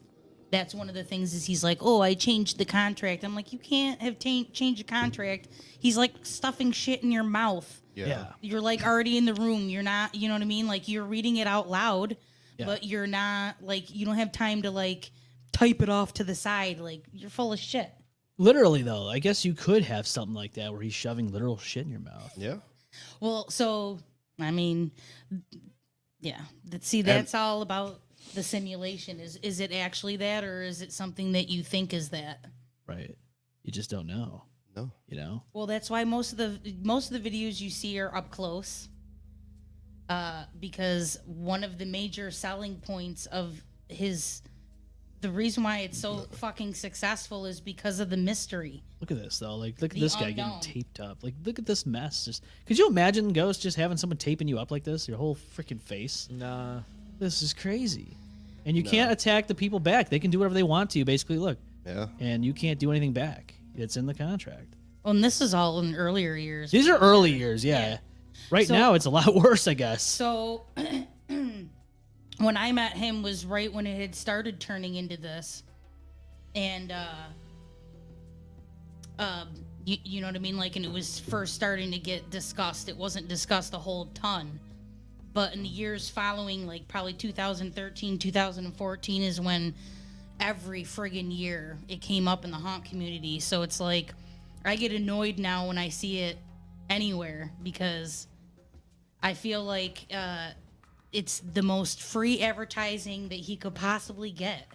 that's one of the things is he's like, oh, I changed the contract. I'm like, you can't have changed the contract. He's like stuffing shit in your mouth. Yeah. You're like already in the room. You're not, you know what I mean? Like you're reading it out loud, but you're not like, you don't have time to like type it off to the side. Like you're full of shit. Literally, though, I guess you could have something like that where he's shoving literal shit in your mouth. Yeah. Well, so, I mean, yeah. See, that's all about the simulation. Is it actually that, or is it something that you think is that? Right. You just don't know. No. You know? Well, that's why most of the videos you see are up close. Because one of the major selling points of the reason why it's so fucking successful is because of the mystery. Look at this, though. Like, look at The this guy unknown. getting taped up. Like, look at this mess. Just could you imagine, Ghost, just having someone taping you up like this, your whole freaking face? Nah. This is crazy. And you can't attack the people back. They can do whatever they want to you, basically. Look. Yeah. And you can't do anything back. It's in the contract. Well, and this is all in earlier years. These are early years, yeah. Right So- now, it's a lot worse, I guess. So when I met him was right when it had started turning into this. And you know what I mean? Like, and it was first starting to get discussed. It wasn't discussed a whole ton. But in the years following, like probably 2013, 2014 is when every friggin' year it came up in the haunt community. So it's like, I get annoyed now when I see it anywhere because I feel like it's the most free advertising that he could possibly get.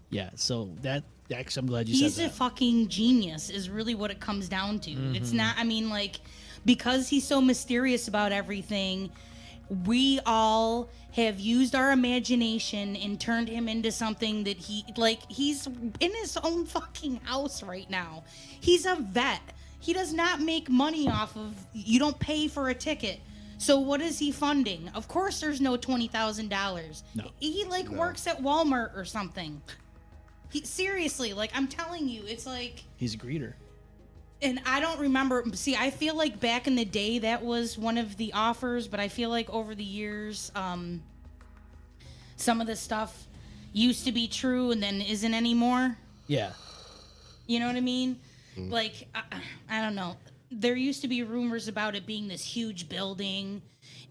Yeah, so that actually, I'm glad you He's said a that. fucking genius is really what it comes down to. It's not, I mean, like, because he's so mysterious about everything, we all have used our imagination and turned him into something that he's in his own fucking house right now. He's a vet. He does not make money off of, you don't pay for a ticket. So what is he funding? Of course there's no $20,000. No. He works at Walmart or something. Seriously, like, I'm telling you, it's like... He's a greeter. And I don't remember... See, I feel like back in the day, that was one of the offers, but I feel like over the years, some of the stuff used to be true and then isn't anymore. Yeah. You know what I mean? Like, I don't know. There used to be rumors about it being this huge building.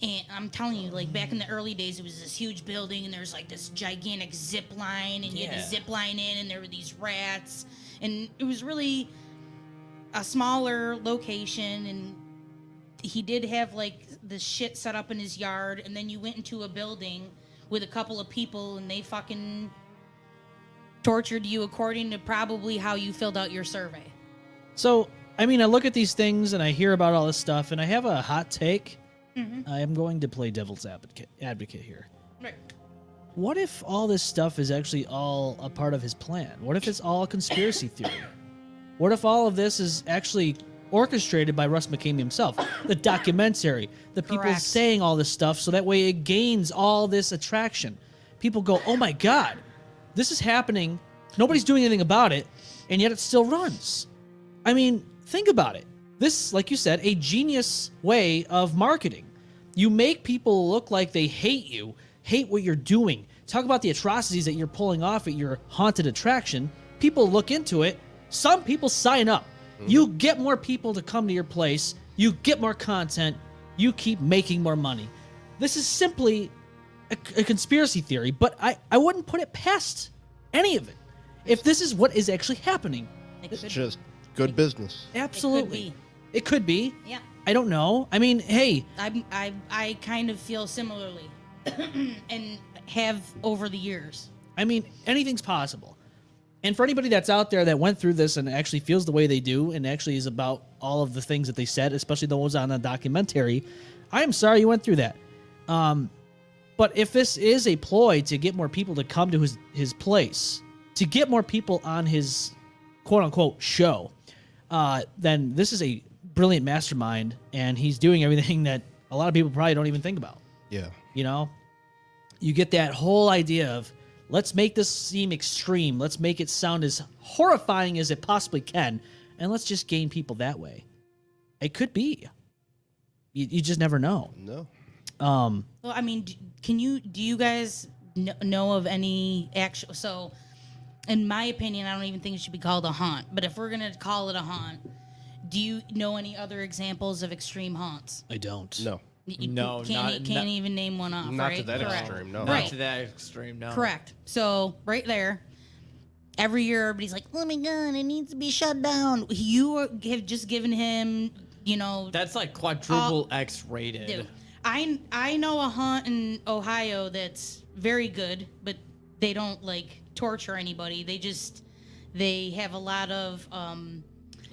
And I'm telling you, like, back in the early days, it was this huge building, and there's, like, this gigantic zip line, and you had to zip line in, and there were these rats. And it was really a smaller location, and he did have, like, the shit set up in his yard, and then you went into a building with a couple of people, and they fucking tortured you according to probably how you filled out your survey. So, I mean, I look at these things, and I hear about all this stuff, and I have a hot take. I am going to play devil's advocate here. Right. What if all this stuff is actually all a part of his plan? What if it's all a conspiracy theory? What if all of this is actually orchestrated by Russ McKamey himself? The documentary, the people Correct. saying all this stuff, so that way it gains all this attraction. People go, oh my God, this is happening. Nobody's doing anything about it, and yet it still runs. I mean, think about it. This, like you said, a genius way of marketing. You make people look like they hate you, hate what you're doing. Talk about the atrocities that you're pulling off at your haunted attraction. People look into it. Some people sign up. You get more people to come to your place. You get more content. You keep making more money. This is simply a conspiracy theory, but I wouldn't put it past any of it. If this is what is actually happening. It's just good business. Absolutely. It could be. Yeah. I don't know. I mean, hey. I kind of feel similarly and have over the years. I mean, anything's possible. And for anybody that's out there that went through this and actually feels the way they do and actually is about all of the things that they said, especially the ones on the documentary, I am sorry you went through that. But if this is a ploy to get more people to come to his place, to get more people on his quote-unquote show, then this is a brilliant mastermind, and he's doing everything that a lot of people probably don't even think about. Yeah. You know? You get that whole idea of, let's make this seem extreme. Let's make it sound as horrifying as it possibly can, and let's just gain people that way. It could be. You just never know. No. Well, I mean, do you guys know of any actual. So, in my opinion, I don't even think it should be called a haunt. But if we're gonna call it a haunt, do you know any other examples of extreme haunts? I don't. No. No, can't even name one off. Not right? to that Correct. extreme, no. Not to that extreme, no. Correct. So right there, every year everybody's like, "Oh my god, it needs to be shut down." You have just given him, That's like quadruple X rated. Dude, I know a haunt in Ohio that's very good, but they don't like torture anybody. They have a lot of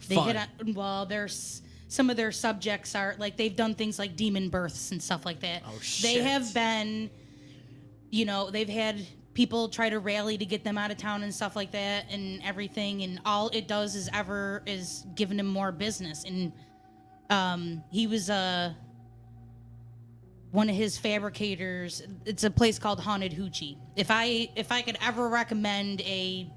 they Fun. hit on, well, there's some of their subjects are like they've done things like demon births and stuff like that. Oh, They shit. have been, they've had people try to rally to get them out of town and stuff like that and everything, and all it does is giving him more business. And he was one of his fabricators. It's a place called Haunted Hoochie. If I could ever recommend a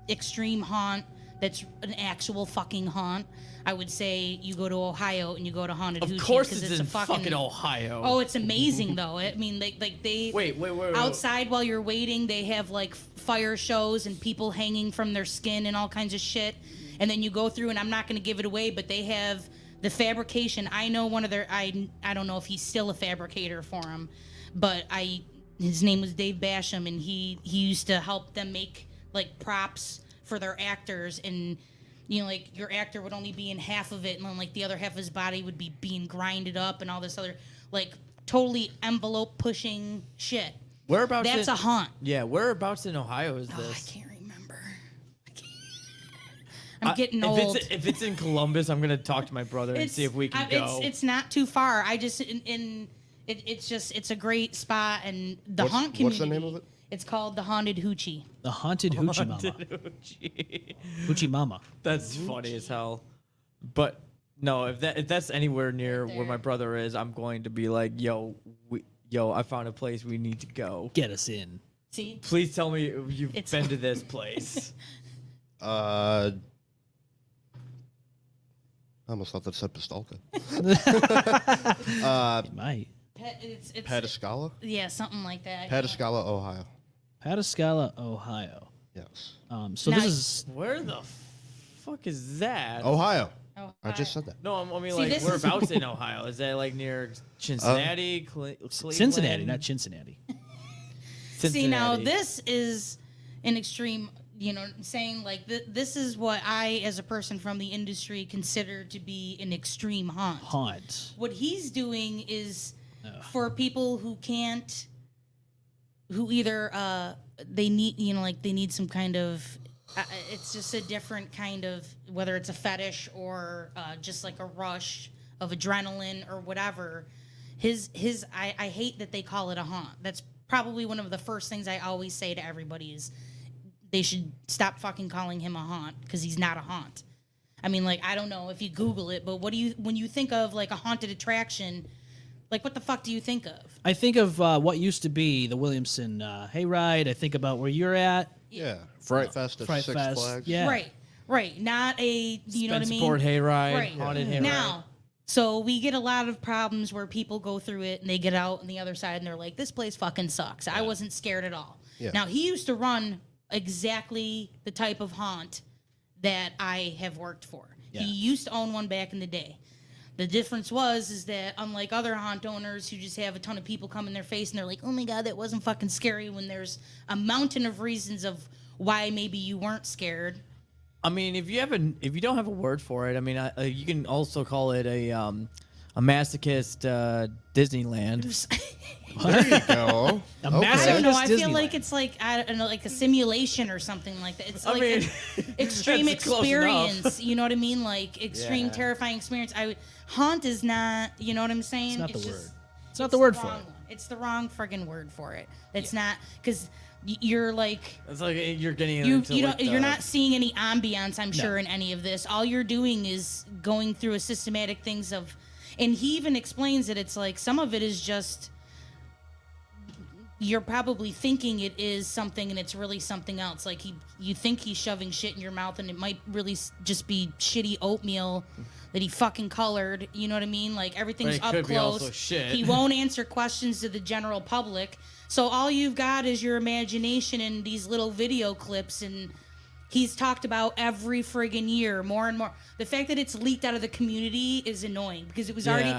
extreme haunt that's an actual fucking haunt, I would say you go to Ohio and you go to Haunted Hoochie. Of course 'cause it's in fucking Ohio. Oh, it's amazing though. I mean, they Wait. outside while you're waiting, they have like fire shows and people hanging from their skin and all kinds of shit. And then you go through, and I'm not going to give it away, but they have the fabrication. I know one of their, I don't know if he's still a fabricator for him, but his name was Dave Basham, and he used to help them make like props for their actors, and like your actor would only be in half of it, and then like the other half of his body would be being grinded up and all this other like totally envelope pushing shit. Whereabouts? That's a haunt. Yeah, whereabouts in Ohio is Oh, I this? can't remember. I'm getting old. If it's in Columbus, I'm gonna talk to my brother and see if we can go. It's not too far. I just it's a great spot, and the haunt community. What's the name of it? It's called the Haunted Hoochie. The Haunted Hoochie Mama. Hoochie Mama. That's funny as hell. But no, if that's anywhere near where my brother is, I'm going to be like, yo, I found a place we need to go. Get us in. See? Please tell me you've It's- been to this place. I almost thought that said Pistolka. You might. It's Pataskala? yeah, something like that. Pataskala, Ohio. Pataskala, Ohio. Yes. So Now- this is Where the fuck is that? Ohio. Oh, I just said that. No, I mean See, like this is- whereabouts in Ohio? Is that like near Cincinnati, Cleveland? Cincinnati, not Cincinnati. See, now Cincinnati. this is an extreme, saying like this is what I, as a person from the industry, consider to be an extreme haunt. Haunt. What he's doing is for people who can't, who either they need, they need some kind of, it's just a different kind of, whether it's a fetish or just like a rush of adrenaline or whatever. I hate that they call it a haunt. That's probably one of the first things I always say to everybody is they should stop fucking calling him a haunt, because he's not a haunt. I mean, like, I don't know if you Google it, but when you think of like a haunted attraction, like what the fuck do you think of? I think of what used to be the Williamson Hayride. I think about where you're at. Yeah. Fright Fest at Fright Six Fest. Flags. Yeah. Right. Not a, you know what I mean? Spencerport Hayride, Right. Haunted Hayride. Now, so we get a lot of problems where people go through it and they get out on the other side and they're like, this place fucking sucks. I wasn't scared at all. Yeah. Now, he used to run exactly the type of haunt that I have worked for. Yeah. He used to own one back in the day. The difference is that unlike other haunt owners who just have a ton of people come in their face and they're like, oh my God, that wasn't fucking scary, when there's a mountain of reasons of why maybe you weren't scared. I mean, if you don't have a word for it, I mean, you can also call it a masochist Disneyland. There you go. A Okay. I massive- don't know. Just I feel like Disneyland. it's like, I don't know, like a simulation or something like that. It's like mean, an extreme that's close enough. experience. You know what I mean? Like extreme Yeah. terrifying experience. Haunt is not. You know what I'm saying? It's not the just- word. It's not the word for wrong it. one. It's the wrong friggin' word for it. It's not, because you're like. It's like you're getting You into don't. like You're the- not seeing any ambiance, I'm sure, in any of this. All you're doing is going through a systematic things of, and he even explains that it's like some of it is just. You're probably thinking it is something and it's really something else. Like you think he's shoving shit in your mouth and it might really just be shitty oatmeal that he fucking colored. You know what I mean? Like everything's But it up could be close. also shit. He won't answer questions to the general public. So all you've got is your imagination and these little video clips, and he's talked about every friggin' year, more and more. The fact that it's leaked out of the community is annoying because it was already.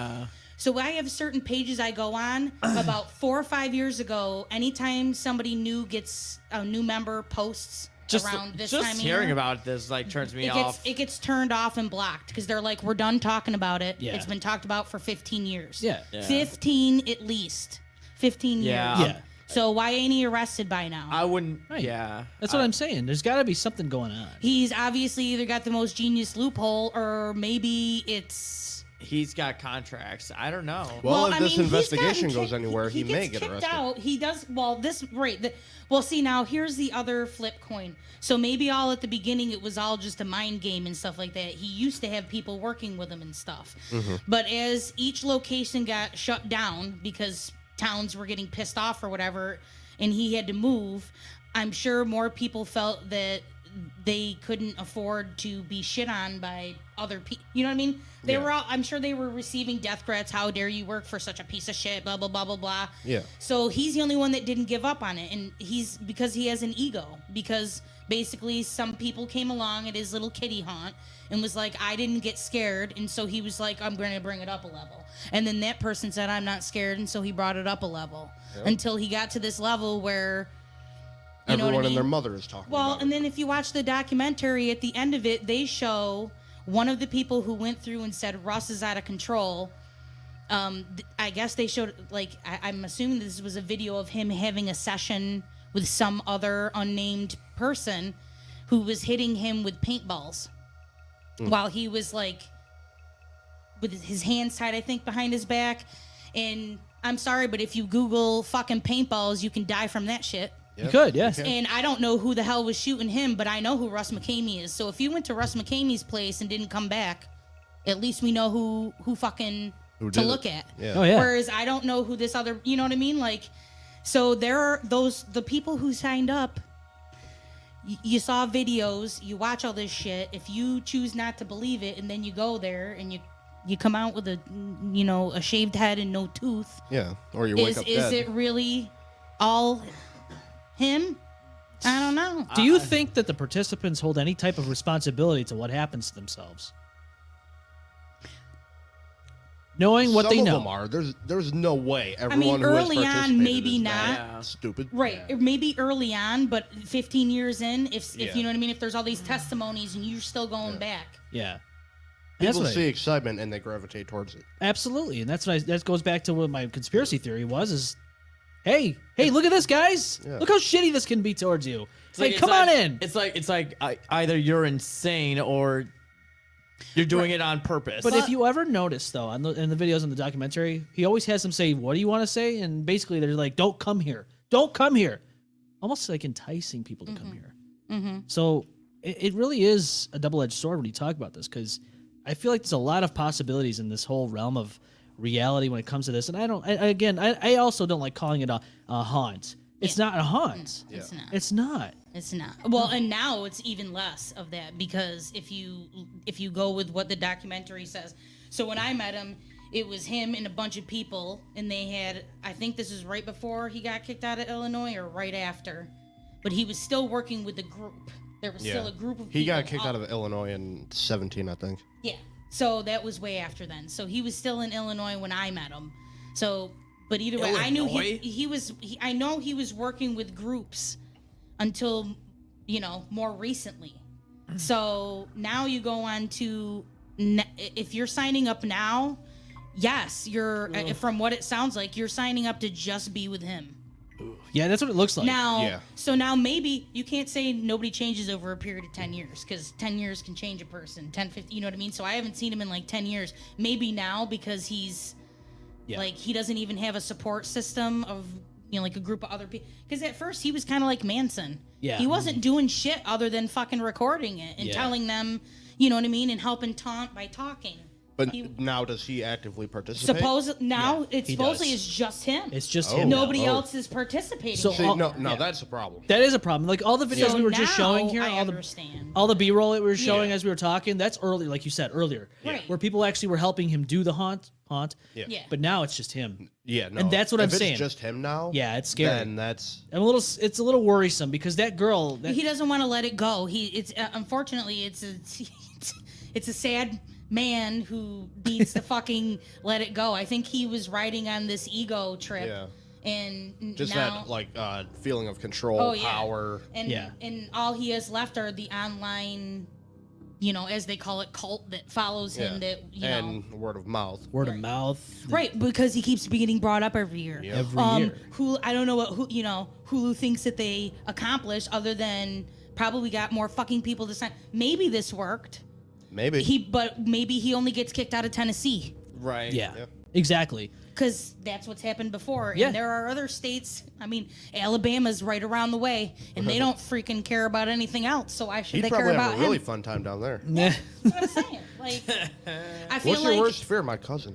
So I have certain pages I go on about 4 or 5 years ago. Anytime somebody new gets a new member posts around this time of just year, hearing about this like turns me off. It gets turned off and blocked because they're like, we're done talking about it. Yeah. It's been talked about for 15 years. Yeah. 15 at least. 15 Yeah. years. Yeah. So why ain't he arrested by now? I wouldn't. Right. Yeah, That's what I'm saying. There's got to be something going on. He's obviously either got the most genius loophole or maybe it's. He's got contracts. I don't know. Well, if I this mean, he's investigation gotten goes anywhere, he may gets get kicked arrested. out. He does. Well, this right. Well, see now here's the other flip coin. So maybe all at the beginning it was all just a mind game and stuff like that. He used to have people working with him and stuff. But as each location got shut down because towns were getting pissed off or whatever, and he had to move, I'm sure more people felt that they couldn't afford to be shit on by other people. You know what I mean? They were all, I'm sure they were receiving death threats. How dare you work for such a piece of shit, blah, blah, blah, blah, blah. Yeah. So he's the only one that didn't give up on it. And because he has an ego. Because basically some people came along at his little kitty haunt and was like, I didn't get scared. And so he was like, I'm going to bring it up a level. And then that person said, I'm not scared. And so he brought it up a level until he got to this level where, you know what I Everyone and their mean? mother is talking Well, about and it. then if you watch the documentary, at the end of it, they show one of the people who went through and said Russ is out of control. I guess they showed, like, I'm assuming this was a video of him having a session with some other unnamed person who was hitting him with paintballs while he was, like, with his hands tied, I think, behind his back. And I'm sorry, but if you Google fucking paintballs, you can die from that shit. You could, yeah. And I don't know who the hell was shooting him, but I know who Russ McKamey is. So if you went to Russ McKamey's place and didn't come back, at least we know who fucking Who to did look it. at. Yeah. Oh, yeah. Whereas I don't know who this other, you know what I mean? Like, so there are the people who signed up. You saw videos, you watch all this shit. If you choose not to believe it, and then you go there and you come out with a shaved head and no tooth. Yeah, or you wake up Is dead. it really all him? I don't know. Do you think that the participants hold any type of responsibility to what happens to themselves? Knowing what Some they of know. them are. There's no way everyone who has early on, participated maybe is not. that stupid. Right. Maybe early on, but 15 years in, if Yeah. you know what I mean, if there's all these testimonies and you're still going back. Yeah. That's People what I- see excitement and they gravitate towards it. Absolutely, and that goes back to what my conspiracy theory was: is, hey, look at this, guys! Yeah. Look how shitty this can be towards you. It's like, it's come on in. It's like either you're insane or you're doing it on purpose. But if you ever notice, though, in the videos in the documentary, he always has them say, "What do you want to say?" And basically, they're like, "Don't come here, don't come here," almost like enticing people to come here. Mm-hmm. So it really is a double-edged sword when you talk about this, because I feel like there's a lot of possibilities in this whole realm of reality when it comes to this. And I also don't like calling it a haunt. It's not a haunt. It's not. It's not. It's not. Well, and now it's even less of that because if you go with what the documentary says. So when I met him, it was him and a bunch of people, and they had, I think this is right before he got kicked out of Illinois or right after, but he was still working with the group. There was still a group of people. He got kicked out of Illinois in 17, I think. Yeah. So that was way after then. So he was still in Illinois when I met him. So, but either way, I knew I know he was working with groups until, more recently. So now you go on to, if you're signing up now, yes, you're, from what it sounds like, you're signing up to just be with him. Yeah, that's what it looks like. Now, so now maybe you can't say nobody changes over a period of 10 years because 10 years can change a person. 10, 15, you know what I mean? So I haven't seen him in like 10 years. Maybe now because he's like, he doesn't even have a support system of, like a group of other people. Because at first he was kind of like Manson. Yeah. He wasn't doing shit other than fucking recording it and telling them, you know what I mean? And helping taunt by talking. But now does he actively participate? It's supposedly does. it's just him. It's just him. now. Nobody else is participating. So See, all- no, that's a problem. That is a problem. Like all the videos So we were just now showing here, I all understand. the B-roll that we were showing as we were talking, that's early, like you said earlier, Right. where people actually were helping him do the haunt. Yeah. But now it's just him. Yeah, no. And that's what if I'm it's saying. just him now. Yeah, it's scary. Then that's It's a little worrisome because that girl. He doesn't want to let it go. It's unfortunately it's a sad man who needs to fucking let it go. I think he was riding on this ego trip. Yeah. And just now, that like feeling of control, Oh, yeah. power. and all he has left are the online, as they call it, cult that follows him. That and word of mouth. Word of mouth. right, because he keeps getting brought up every year. Yeah. Every year. I don't know what Hulu thinks that they accomplished other than probably got more fucking people to sign. Maybe this worked. Maybe. But maybe he only gets kicked out of Tennessee. Right. Yeah. Exactly. Because that's what's happened before. Yeah. And there are other states. I mean, Alabama's right around the way, and they don't freaking care about anything else. So why should He'd they care probably about have a really him? fun time down there. That's what I'm saying. Like, I feel What's like your worst fear, my cousin?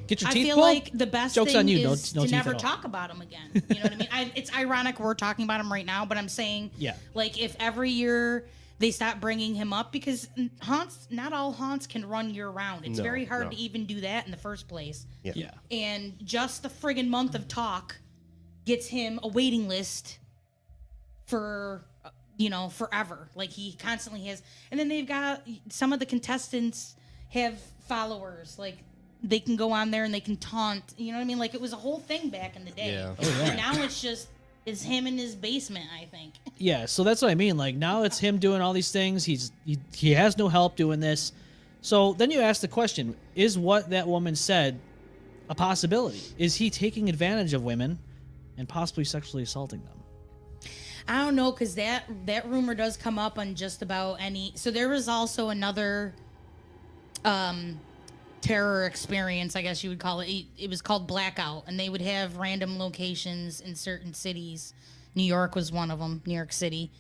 Get your I teeth feel pulled? like the best Joke's thing on you. is No to teeth never at all. talk about him again. You know what I mean? It's ironic we're talking about him right now, but I'm saying, Yeah. like, if every year they stop bringing him up, because haunts, not all haunts can run year round. It's No, very hard no. to even do that in the first place. Yeah. And just the friggin' month of talk gets him a waiting list for forever. Like, he constantly has. And then they've got some of the contestants have followers. Like, they can go on there and they can taunt. You know what I mean? Like, it was a whole thing back in the day. Yeah. And now it's him in his basement, I think. Yeah, so that's what I mean. Like, now it's him doing all these things. He has no help doing this. So then you ask the question, is what that woman said a possibility? Is he taking advantage of women and possibly sexually assaulting them? I don't know, because that rumor does come up on just about any. So there was also another terror experience, I guess you would call it. It was called Blackout, and they would have random locations in certain cities. New York was one of them, New York City.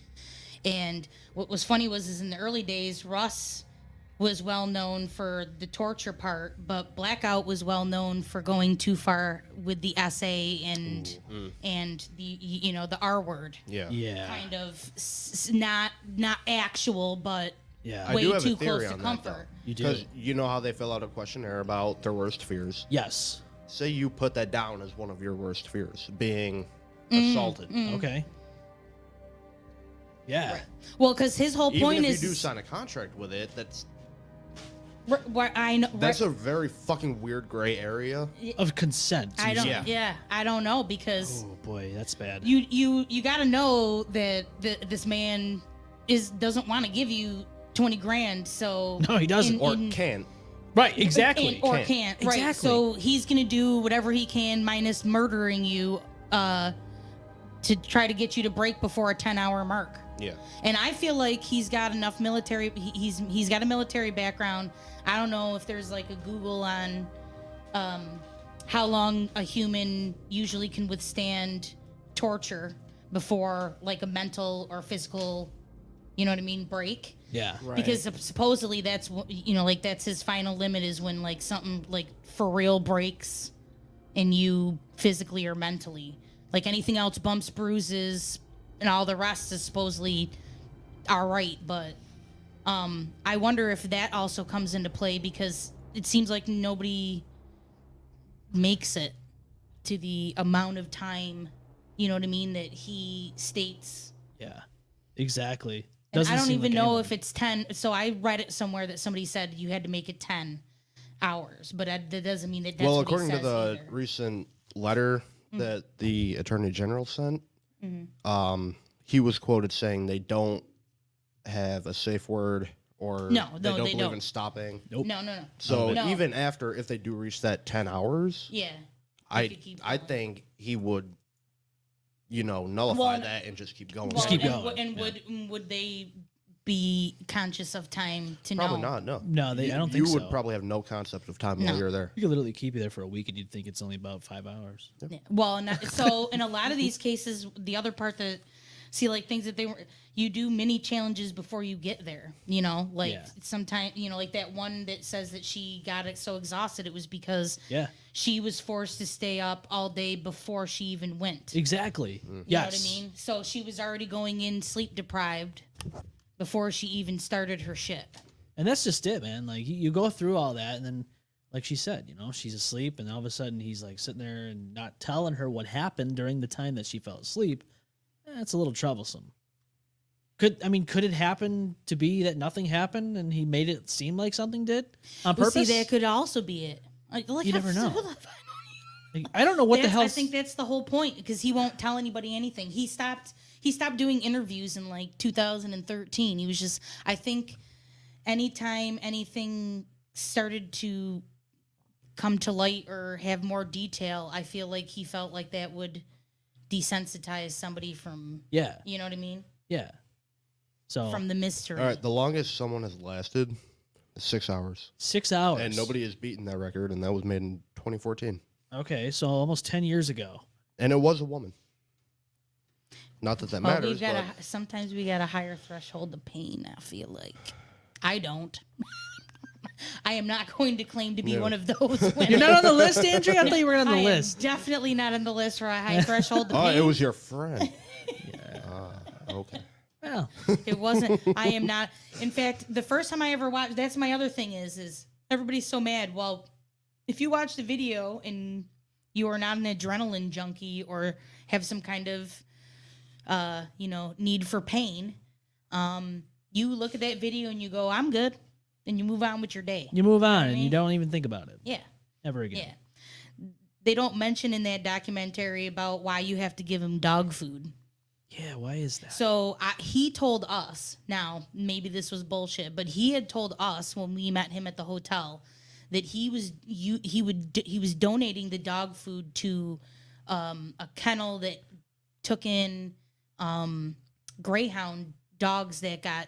And what was funny is in the early days, Russ was well known for the torture part, but Blackout was well known for going too far with the essay and the the R word. Yeah. Yeah. Kind of not actual, but Yeah. I way do have too a theory close to on that, comfort. You do. Because you know how they fill out a questionnaire about their worst fears. Yes. Say you put that down as one of your worst fears, being assaulted. Okay. Yeah. Well, because his whole Even point if is you do sign a contract with it, that's I know. a very fucking weird gray area. Of consent. I don't. Yeah. Yeah, I don't know, because Oh boy, that's bad. you got to know that this man doesn't want to give you 20 grand. So No, he doesn't. Or can't. Right, exactly. or Can't. can't. Right. Exactly. So he's gonna do whatever he can, minus murdering you, to try to get you to break before a 10-hour mark. Yeah. And I feel like he's got enough military. He's got a military background. I don't know if there's like a Google on how long a human usually can withstand torture before like a mental or physical, you know what I mean, break. Yeah. Because supposedly that's like that's his final limit, is when like something like for real breaks and you physically or mentally. Like anything else, bumps, bruises, and all the rest is supposedly all right. But I wonder if that also comes into play, because it seems like nobody makes it to the amount of time, you know what I mean, that he states. Yeah. Exactly. And Doesn't I don't seem even like know anyone. if it's 10. So I read it somewhere that somebody said you had to make it 10 hours, but that doesn't mean that that's Well, what he according to says the either. recent letter that the Attorney General sent, Mm-hmm. he was quoted saying they don't have a safe word, or No, they don't they believe don't. in stopping. Nope. No. So No. even after, if they do reach that 10 hours, Yeah. I could keep I going. think he would, nullify Well, that and just keep going. Well, keep and, going, And yeah. would they be conscious of time to Probably know? not. No. No, I don't think You would so. probably have no concept of time No. while you're there. You could literally keep you there for a week and you'd think it's only about 5 hours. Yeah. Well, so in a lot of these cases, the other part that like things that you do mini challenges before you get there. Like Yeah. sometimes like that one that says that she got it so exhausted it was because Yeah. she was forced to stay up all day before she even went. Exactly. You know Yes. what I mean? So she was already going in sleep deprived before she even started her shit. And that's just it, man. Like you go through all that, and then like she said, you know, she's asleep, and all of a sudden he's like sitting there and not telling her what happened during the time that she fell asleep. That's a little troublesome. Could it happen to be that nothing happened and he made it seem like something did on purpose? See, that could also be it. Like, you never know. Like, I don't know what the hell. I think that's the whole point, because he won't tell anybody anything. He stopped doing interviews in like 2013. He was just, I think, anytime anything started to come to light or have more detail, I feel like he felt like that would desensitize somebody from, you know what I mean? Yeah. So from the mystery. All right, the longest someone has lasted is 6 hours. 6 hours. And nobody has beaten that record, and that was made in 2014. Okay, so almost 10 years ago. And it was a woman. Not that that matters. Sometimes we got a higher threshold of pain, I feel like. I don't. I am not going to claim to be one of those women. You're not on the list, Andrea? I thought you were on the list. Definitely not on the list for a high threshold of pain. Oh, it was your friend. Okay. Well, it wasn't. I am not. In fact, the first time I ever watched, that's my other thing is everybody's so mad. Well, if you watch the video and you are not an adrenaline junkie or have some kind of, need for pain, you look at that video and you go, I'm good. And you move on with your day. You move on and you don't even think about it. Yeah. Ever again. Yeah. They don't mention in that documentary about why you have to give him dog food. Yeah, why is that? So he told us, now maybe this was bullshit, but he had told us when we met him at the hotel that he was donating the dog food to a kennel that took in greyhound dogs that got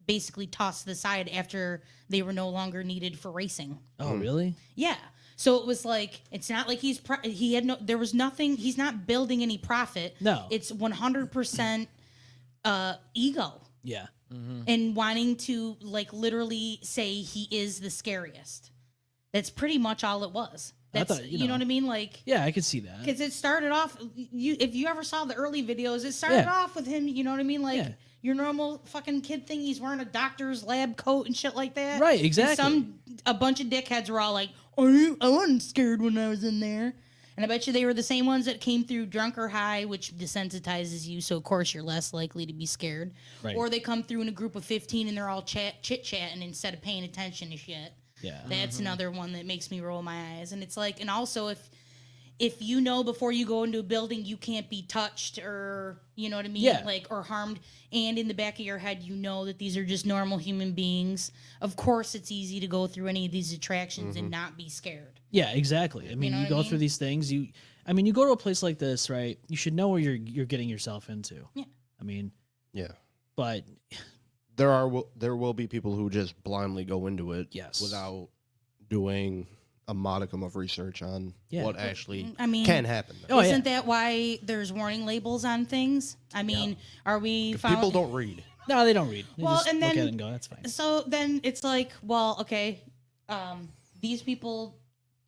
basically tossed to the side after they were no longer needed for racing. Oh, really? Yeah. So it was like, it's not like there was nothing, he's not building any profit. No. It's 100% ego. Yeah. Mm-hmm. And wanting to like literally say he is the scariest. That's pretty much all it was. That's, you know what I mean? Like, yeah, I could see that. Because it started off, if you ever saw the early videos, it started off with him, you know what I mean? Like, your normal fucking kid thing, he's wearing a doctor's lab coat and shit like that. Right, exactly. And a bunch of dickheads were all like, I wasn't scared when I was in there. And I bet you they were the same ones that came through drunk or high, which desensitizes you, so of course you're less likely to be scared. Right. Or they come through in a group of 15 and they're all chit-chatting instead of paying attention to shit. Yeah. That's another one that makes me roll my eyes. And it's like, and also if you know before you go into a building you can't be touched or, you know what I mean? Yeah. Like, or harmed, and in the back of your head you know that these are just normal human beings, of course it's easy to go through any of these attractions and not be scared. Yeah, exactly. I mean, you go through these things, you go to a place like this, right? You should know where you're getting yourself into. Yeah. I mean, yeah. But there will be people who just blindly go into it without doing a modicum of research on what actually can happen. Isn't that why there's warning labels on things? I mean, are we people don't read. No, they don't read. They well, just and then look at it and go, that's fine. So then it's like, well, okay, these people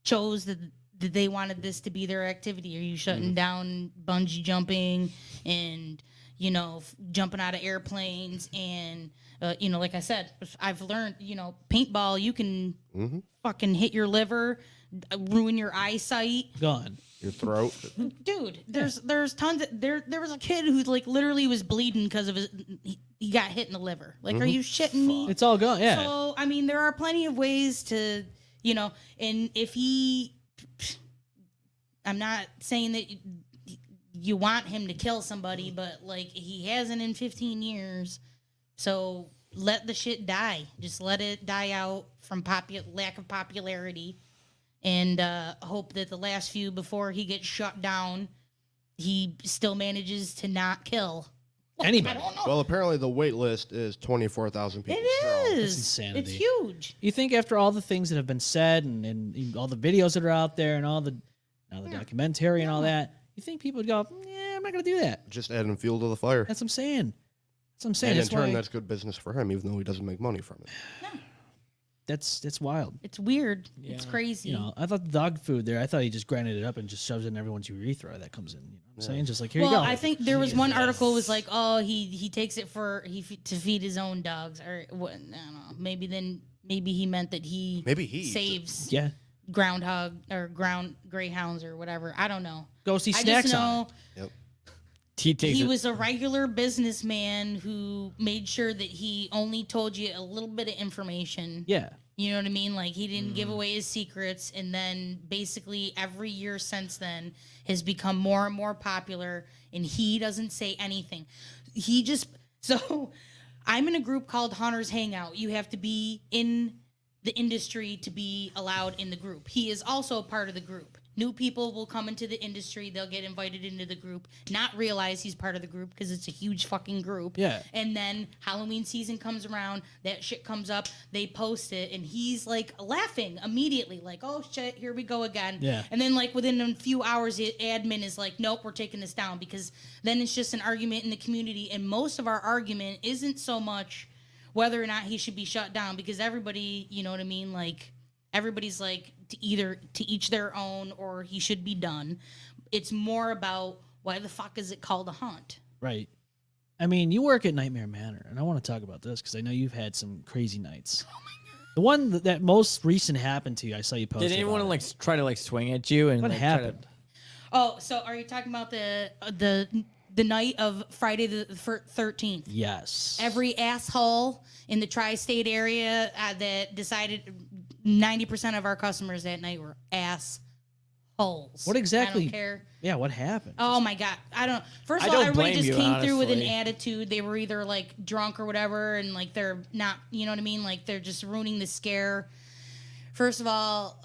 chose that they wanted this to be their activity. Are you shutting down bungee jumping and jumping out of airplanes and like I said, I've learned, paintball, you can fucking hit your liver, ruin your eyesight, gone, your throat. Dude, there's tons of there was a kid who like literally was bleeding because of he got hit in the liver. Like, are you shitting me? It's all gone. Yeah. So I mean, there are plenty of ways to, and if I'm not saying that you want him to kill somebody, but like he hasn't in 15 years. So let the shit die. Just let it die out from lack of popularity, and hope that the last few before he gets shut down, he still manages to not kill anybody. I don't know. Well, apparently the wait list is 24,000 people. It is. That's insanity. It's huge. You think after all the things that have been said and all the videos that are out there and all the documentary and all that, you think people would go, yeah, I'm not going to do that. Just adding fuel to the fire. That's what I'm saying. And in turn, that's good business for him, even though he doesn't make money from it. Yeah. That's wild. It's weird. Yeah. It's crazy. I thought the dog food there, I thought he just grinded it up and just shoves it in everyone's urethra that comes in. You know what I'm saying? Just like, here you go. I think there was one article was like, oh, he takes it to feed his own dogs, or what? I don't know. Maybe he meant that he saves. Yeah. groundhog or ground greyhounds or whatever. I don't know. Go see I Snacks just on know it. Yep. he was a regular businessman who made sure that he only told you a little bit of information. Yeah. You know what I mean? Like, he didn't give away his secrets, and then basically every year since then has become more and more popular, and he doesn't say anything. He just... So, I'm in a group called Hunters Hangout. You have to be in the industry to be allowed in the group. He is also a part of the group. New people will come into the industry. They'll get invited into the group, not realize he's part of the group because it's a huge fucking group. Yeah. And then Halloween season comes around. That shit comes up. They post it. And he's like laughing immediately. Like, oh shit, here we go again. Yeah. And then like within a few hours, the admin is like, nope, we're taking this down. Because then it's just an argument in the community. And most of our argument isn't so much whether or not he should be shut down. Because everybody, you know what I mean? Like, everybody's like to each their own, or he should be done. It's more about why the fuck is it called a haunt? Right. I mean, you work at Nightmare Manor, and I want to talk about this because I know you've had some crazy nights. Oh my God. The one that most recent happened to you, I saw you post. Did anyone like try to like swing at you? And what like, happened? Oh, so are you talking about the night of Friday the 13th? Yes. Every asshole in the tri-state area that decided 90% of our customers that night were assholes. What exactly? I don't care. Yeah, what happened? Oh my God. I don't. First of all, everybody just came through with an attitude. They were either like drunk or whatever, and like they're not, you know what I mean? Like they're just ruining the scare. First of all,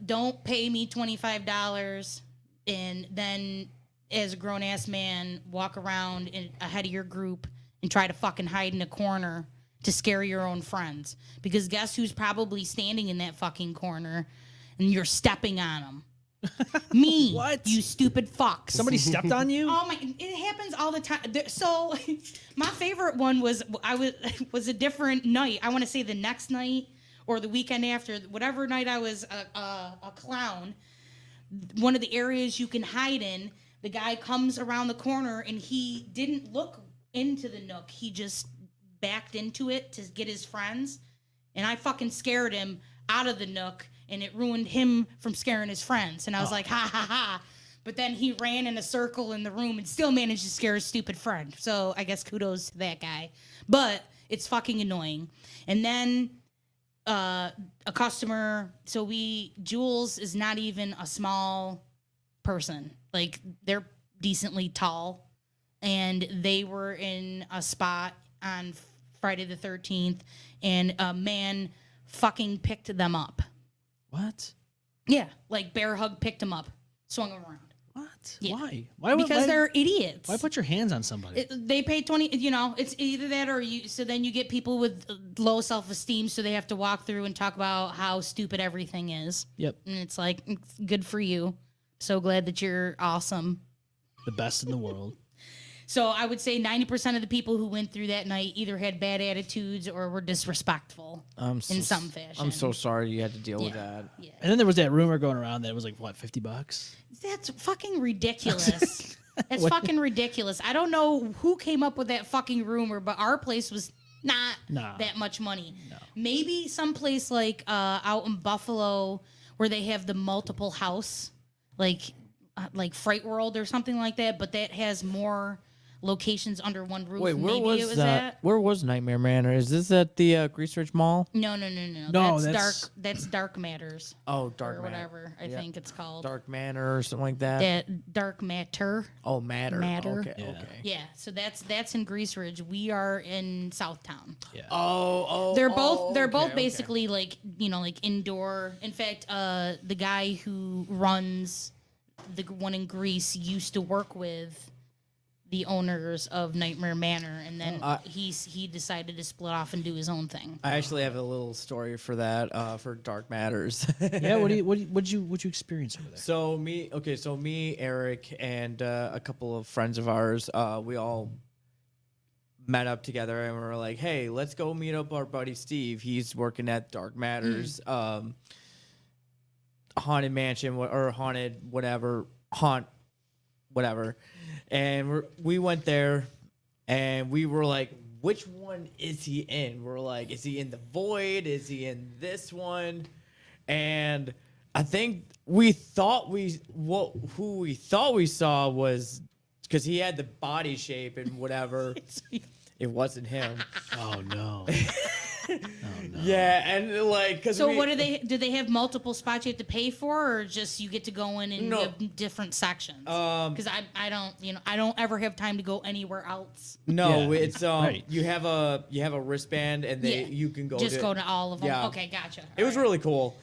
don't pay me $25 and then as a grown ass man walk around ahead of your group and try to fucking hide in a corner to scare your own friends. Because guess who's probably standing in that fucking corner and you're stepping on them? Me. What? You stupid fucks. Somebody stepped on you? Oh my! It happens all the time. So, my favorite one was a different night. I want to say the next night or the weekend after, whatever night I was a clown. One of the areas you can hide in. The guy comes around the corner and he didn't look into the nook. He just backed into it to get his friends, and I fucking scared him out of the nook. And it ruined him from scaring his friends. And I was like, ha, ha, ha. But then he ran in a circle in the room and still managed to scare his stupid friend. So I guess kudos to that guy. But it's fucking annoying. And then a customer, Jules is not even a small person. Like, they're decently tall. And they were in a spot on Friday the 13th. And a man fucking picked them up. What? Yeah, like bear hug picked him up, swung him around. What? Yeah. Why? Because they're idiots. Why put your hands on somebody? They pay 20. You know, it's either that or you. So then you get people with low self-esteem, so they have to walk through and talk about how stupid everything is. Yep. And it's like, it's good for you. So glad that you're awesome. The best in the world. So I would say 90% of the people who went through that night either had bad attitudes or were disrespectful in some fashion. I'm so sorry you had to deal with that. Yeah. And then there was that rumor going around that it was like, what, $50? That's fucking ridiculous. That's fucking ridiculous. I don't know who came up with that fucking rumor, but our place was not that much money. No. Maybe someplace like out in Buffalo where they have the multiple house, like Fright World or something like that, but that has more locations under one roof. Wait, where Maybe was that? Where was Nightmare Manor? Is this at the Grease Ridge Mall? No. No, That's Dark Matters. Oh, Dark or Matter. whatever I think it's called. Dark Manor or something like that. That Dark Matter. Oh, Matter. Okay. Yeah. Okay. Yeah, so that's in Grease Ridge. We are in Southtown. Yeah. They're both basically like, you know, like indoor. In fact, the guy who runs the one in Greece used to work with the owners of Nightmare Manor, and then he decided to split off and do his own thing. I actually have a little story for that for Dark Matters. Yeah, what'd you experience over there? So me, Eric, and a couple of friends of ours, we all met up together and we were like, hey, let's go meet up our buddy Steve. He's working at Dark Matters, haunted mansion or haunted whatever, and we went there and we were like, which one is he in? We're like, is he in the void? Is he in this one? And I think who we thought we saw was because he had the body shape and whatever. It wasn't him. Oh no. Yeah, and like, cause so what do they have multiple spots you have to pay for, or just you get to go in and you have different sections? Because I don't ever have time to go anywhere else. No, it's you have a wristband and you can go go to all of them. Yeah. Okay, gotcha. It was really cool.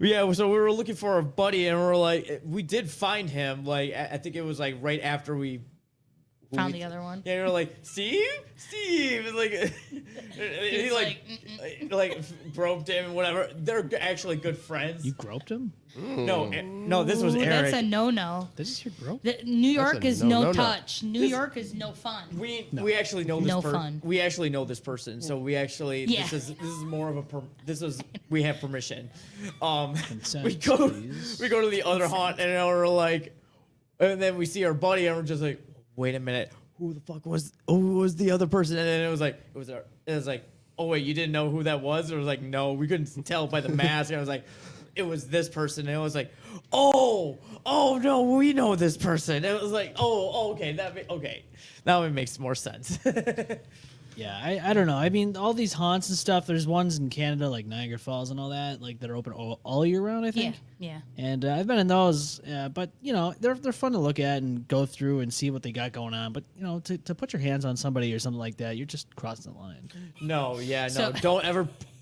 Yeah, so we were looking for a buddy and we're like, we did find him. Like I think it was like right after we found the other one. Yeah, you're like, Steve, and like, he like groped him and whatever. They're actually good friends. You groped him? No, this was Eric. That's a no. This is your grope? New York is no touch. New York is no fun. We actually know this person. We actually know this person, so we actually this is more of a we have permission. Consent, we go to the other haunt and we're like, and then we see our buddy and we're just like, wait a minute, who the fuck was the other person? And then it was like, oh wait, you didn't know who that was? And it was like, no, we couldn't tell by the mask. And I was like, it was this person. And it was like, oh no, we know this person. And it was like, okay, okay, now it makes more sense. Yeah, I don't know. I mean, all these haunts and stuff, there's ones in Canada, like Niagara Falls and all that, like that are open all year round, I think. Yeah. And I've been in those, but, you know, they're fun to look at and go through and see what they got going on. But, you know, to put your hands on somebody or something like that, you're just crossing the line. No,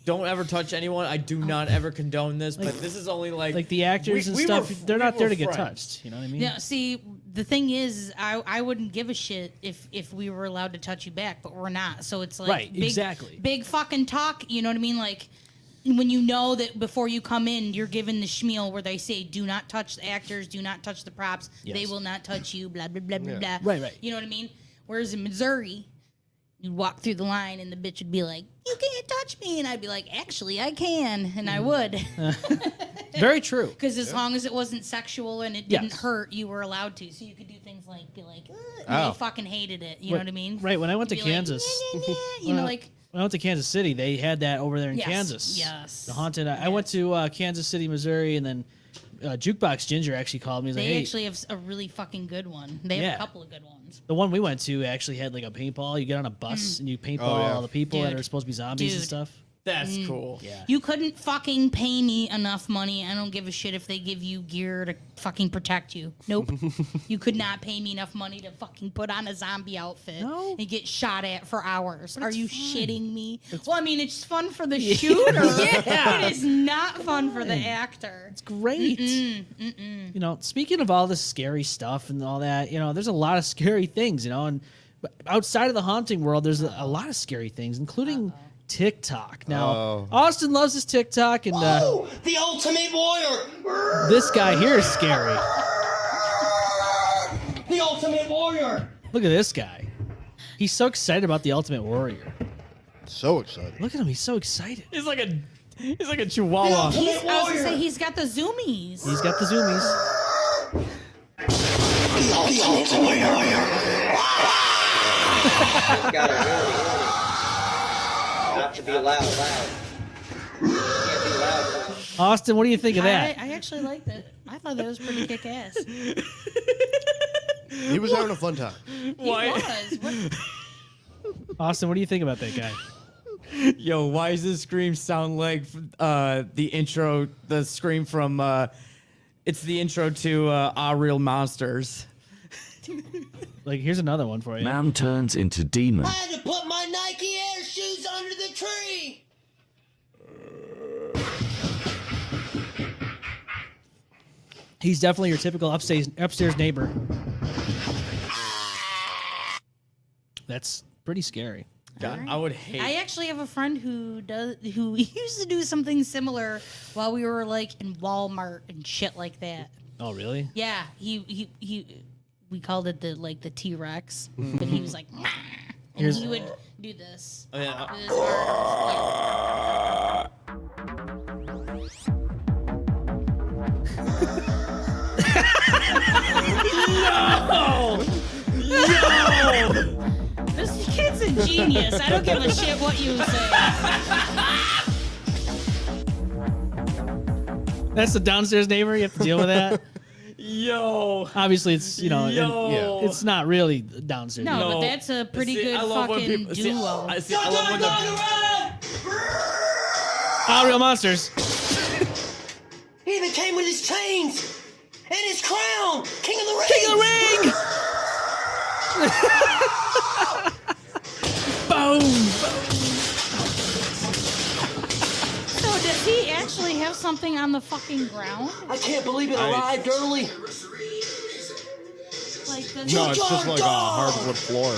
don't ever touch anyone. I do not ever condone this, but this is only like the actors and stuff. They're not there to get touched. You know what I mean? Yeah. See, the thing is, I wouldn't give a shit if we were allowed to touch you back, but we're not. So it's like big fucking talk. You know what I mean? Like when you know that before you come in, you're given the schmeal where they say, "Do not touch the actors. Do not touch the props. Yes. They will not touch you." Blah blah blah blah blah. Right. You know what I mean? Whereas in Missouri, you'd walk through the line and the bitch would be like, "You can't touch me," and I'd be like, "Actually, I can," and I would. Very true. Because as long as it wasn't sexual and it didn't hurt, you were allowed to. So you could do things like be like, and they fucking hated it. You know what I mean? Right. When I went to Kansas, you know, like. When I went to Kansas City, they had that over there in Kansas. Yes. The haunted. I went to Kansas City, Missouri, and then Jukebox Ginger actually called me. They actually have a really fucking good one. They have a couple of good ones. The one we went to actually had like a paintball. You get on a bus and you paintball all the people that are supposed to be zombies and stuff. That's cool. Yeah. You couldn't fucking pay me enough money. I don't give a shit if they give you gear to fucking protect you. Nope. You could not pay me enough money to fucking put on a zombie outfit and get shot at for hours. Are you shitting me? Well, I mean, it's fun for the shooter. It is not fun for the actor. It's great. You know, speaking of all this scary stuff and all that, you know, there's a lot of scary things, you know, and outside of the haunting world, there's a lot of scary things, including TikTok. Now, Austin loves his TikTok, and the ultimate warrior. This guy here is scary. The ultimate warrior. Look at this guy. He's so excited about the ultimate warrior. So excited. Look at him. He's so excited. He's like a chihuahua. I was gonna say he's got the zoomies. He's got the zoomies. The ultimate warrior. Not to be loud. Can't be loud. Austin, what do you think of that? I actually liked it. I thought that was pretty kick-ass. He was having a fun time. He was. Austin, what do you think about that guy? Yo, why does this scream sound like the intro, the scream from, it's the intro to Our Real Monsters. Like, here's another one for you. Man turns into demon. I had to put my Nike Air shoes under the tree. He's definitely your typical upstairs neighbor. That's pretty scary. Right. I would hate. I actually have a friend who used to do something similar while we were like in Walmart and shit like that. Oh, really? Yeah, he we called it the T-Rex, but he was like, and he would do this. Oh, yeah. No! This kid's a genius. I don't give a shit what you say. That's the downstairs neighbor. You have to deal with that. Yo. Obviously, it's Yo. it's not really downstairs. No, neighbor. but that's a pretty good fucking duo. I love when Real monsters. He even came with his chains and his crown. King of the Ring. King of the Ring. Boom. So does he actually have something on the fucking ground? I can't believe it arrived early. Like the No, it's just like a hardwood floor.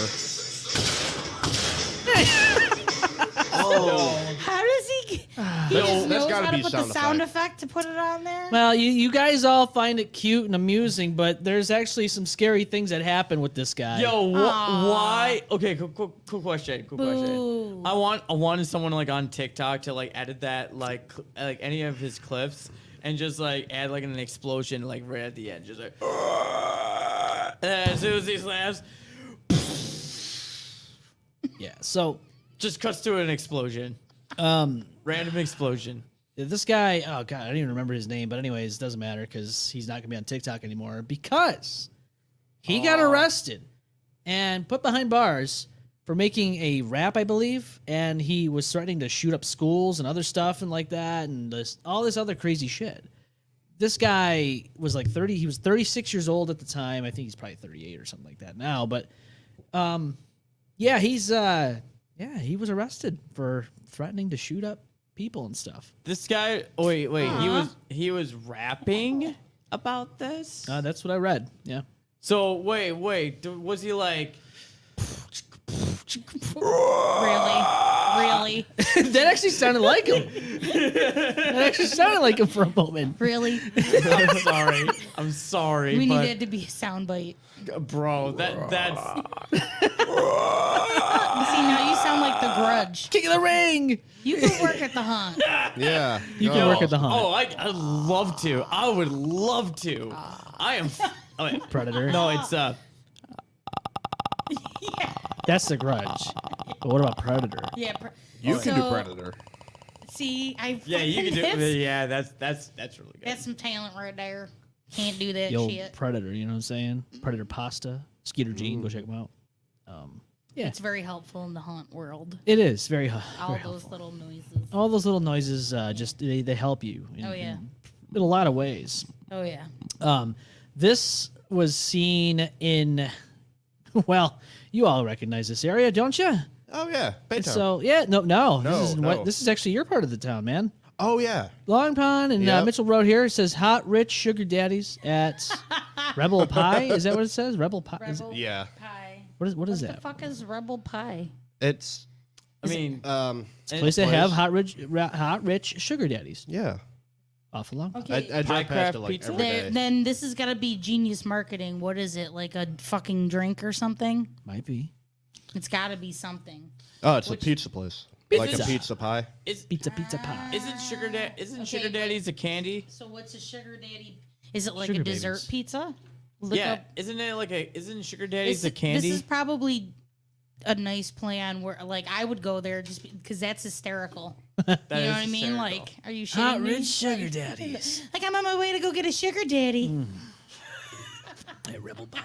How does he? He just knows gotta how to be put the sound sound effect to put it on there. Well, you guys all find it cute and amusing, but there's actually some scary things that happen with this guy. Yo, why? Okay, cool question. Boo. I wanted someone like on TikTok to like edit that like any of his clips and just like add like an explosion like right at the end, just like. And as soon as he slaps, Yeah. So just cuts to an explosion. Random explosion. this guy, oh god, I don't even remember his name, but anyways, it doesn't matter because he's not gonna be on TikTok anymore because he got arrested and put behind bars for making a rap, I believe, and he was threatening to shoot up schools and other stuff and like that, and all this other crazy shit. This guy was like 30. He was 36 years old at the time. I think he's probably 38 or something like that now. But, yeah, he was arrested for threatening to shoot up people and stuff. This guy. Wait. He was rapping about this. That's what I read. Yeah. So wait. Was he like? Really? That actually sounded like him. That actually sounded like him for a moment. Really? I'm sorry. We but, needed to be a soundbite. bro. That's. See, now you sound like the Grudge. King of the Ring. You can work at the Hunt. Yeah. You can work at the Hunt. Oh, I'd love to. I would love to. I am. Predator. No, it's That's the Grudge. But what about Predator? Yeah. You can do Predator. See, Yeah, you can do. that's, Yeah, that's really good. that's some talent right there. Can't do that The old shit. Predator, you know what I'm saying? Predator Pasta. Skeeter Jean, go check them out. Yeah. It's very helpful in the Hunt world. It is very, All very those helpful. little noises. All those little noises, just they help you. In, Oh, yeah. in a lot of ways. Oh yeah. This was seen in, well, you all recognize this area, don't you? Oh yeah, Baytown. So yeah, no. No. This is actually your part of the town, man. Oh yeah. Long Pond and Yep. Mitchell Road here. It says hot, rich sugar daddies at Rebel Pie. Is that what it says? Rebel Pie. Rebel Yeah. Pie. What is The that? fuck is Rebel Pie? It's It's a place that have hot, rich sugar daddies. Yeah. Awful long. Okay. I drive past it like pizza? every day. Then this has got to be genius marketing. What is it? Like a fucking drink or something? Might be. It's got to be something. Oh, it's a pizza place. Like Pizza. a pizza pie. Pizza pie. Isn't sugar daddies a candy? So what's a sugar daddy? Is it like Sugar a dessert babies. pizza? Look Yeah, up- isn't sugar daddies a This candy? is probably a nice plan where, like, I would go there just because that's hysterical. That You know is what I mean? hysterical. Like, are you shitting Hot, me? rich sugar daddies. Like, I'm on my way to go get a sugar daddy. Hey, Rebel Pie.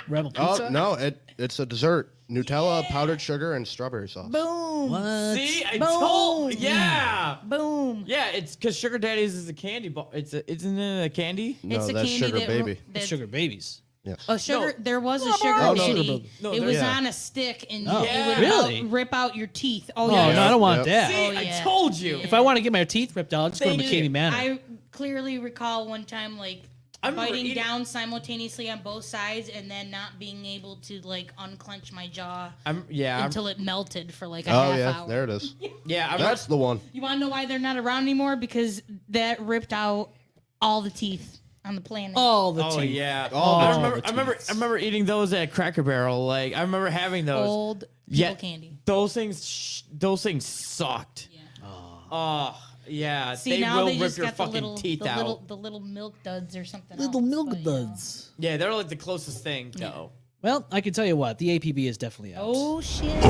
Rebel Pizza. Oh no, it's a dessert. Nutella, powdered sugar, and strawberry sauce. Boom. What? See, I Boom. told. Yeah. Boom. Yeah, it's because sugar daddies is a candy bar. Isn't it a candy? No, It's a that's candy sugar that baby. that- Sugar babies. Yes. A sugar. No. There was a sugar Oh, no. daddy. No, it was yeah. on a stick, and Oh, it would really? rip out your teeth. Oh, Oh, yeah. no, I don't want Yep. that. See, Oh, yeah. I told you. If I want to get my teeth ripped out, just go to Dude, McKamey Manor. I clearly recall one time, like, I remember biting eating- down simultaneously on both sides and then not being able to, like, unclench my jaw I'm until it melted for, like, a Oh half yeah, hour. there it is. yeah. I'm That's the one. You want to know why they're not around anymore? Because that ripped out all the teeth on the planet. All the Oh teeth. yeah. All I the remember. teeth. I remember eating those at Cracker Barrel. Like I remember having those. Old people Yeah. candy. Those things sucked. Yeah. Oh yeah. See, they now will they rip just your got the fucking little, teeth out. the little milk duds or something. Little else, milk but, you know. duds. Yeah, they're like the closest thing though. Well, I can tell you what, the APB is definitely out. Oh shit!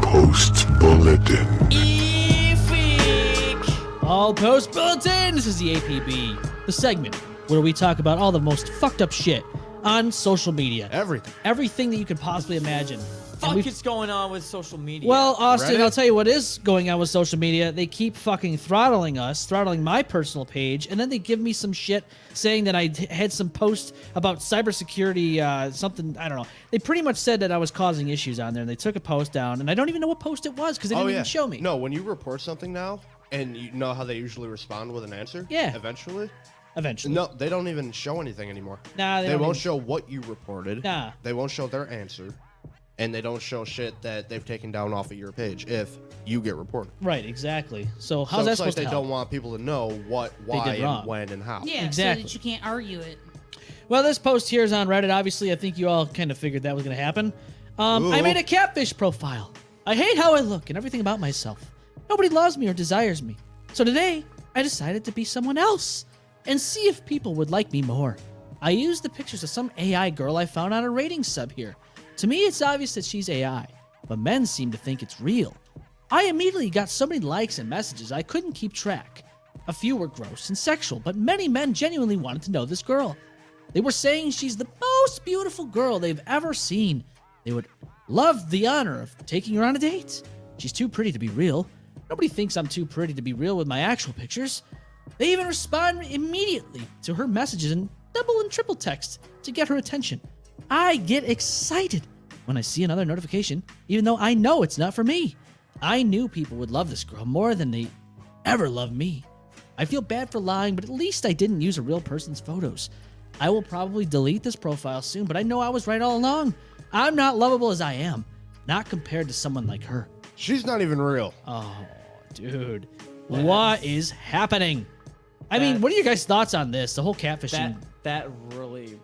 Post Bulletin. E-freak. All Post Bulletin! This is the APB. the segment where we talk about all the most fucked up shit on social media. Everything that you could possibly imagine. Fuck is going on with social media? Well, Austin, I'll tell you what is going on with social media. They keep fucking throttling my personal page, and then they give me some shit saying that I had some post about cybersecurity, something, I don't know. They pretty much said that I was causing issues on there, and they took a post down, and I don't even know what post it was because they didn't even show me. No, when you report something now, and you know how they usually respond with an answer? Yeah. Eventually? No, they don't even show anything anymore. Nah, they won't show what you reported. Nah. They won't show their answer. And they don't show shit that they've taken down off of your page if you get reported. Right, exactly. So how's that supposed to help? They don't want people to know what, why, and when, and how. Yeah, exactly. So that you can't argue it. Well, this post here is on Reddit. Obviously, I think you all kind of figured that was going to happen. I made a catfish profile. I hate how I look and everything about myself. Nobody loves me or desires me. So today, I decided to be someone else and see if people would like me more. I used the pictures of some AI girl I found on a rating sub here. To me, it's obvious that she's AI, but men seem to think it's real. I immediately got so many likes and messages I couldn't keep track. A few were gross and sexual, but many men genuinely wanted to know this girl. They were saying she's the most beautiful girl they've ever seen. They would love the honor of taking her on a date. She's too pretty to be real. Nobody thinks I'm too pretty to be real with my actual pictures. They even respond immediately to her messages in double and triple text to get her attention. I get excited when I see another notification, even though I know it's not for me. I knew people would love this girl more than they ever loved me. I feel bad for lying, but at least I didn't use a real person's photos. I will probably delete this profile soon, but I know I was right all along. I'm not lovable as I am, not compared to someone like her. She's not even real. Oh, dude. What is happening? I mean, what are your guys' thoughts on this? The whole catfishing. That really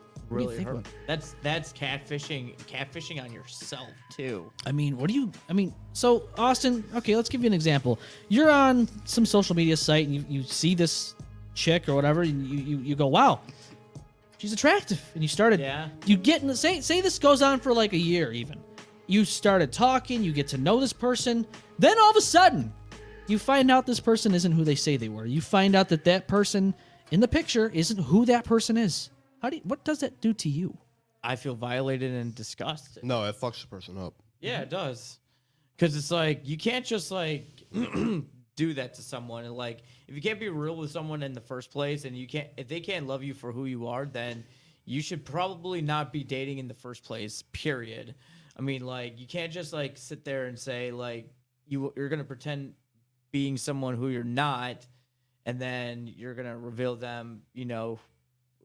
hurt. That's catfishing on yourself too. I mean, so Austin, okay, let's give you an example. You're on some social media site and you see this chick or whatever, and you go, wow, she's attractive. And you started, you get in the, say this goes on for like a year even. You started talking, you get to know this person. Then all of a sudden, you find out this person isn't who they say they were. You find out that that person in the picture isn't who that person is. What does that do to you? I feel violated and disgusted. No, it fucks the person up. Yeah, it does. Because it's like, you can't just like do that to someone. And like, if you can't be real with someone in the first place, and if they can't love you for who you are, then you should probably not be dating in the first place, period. I mean, like, you can't just like sit there and say like, you're going to pretend being someone who you're not, and then you're going to reveal them, you know,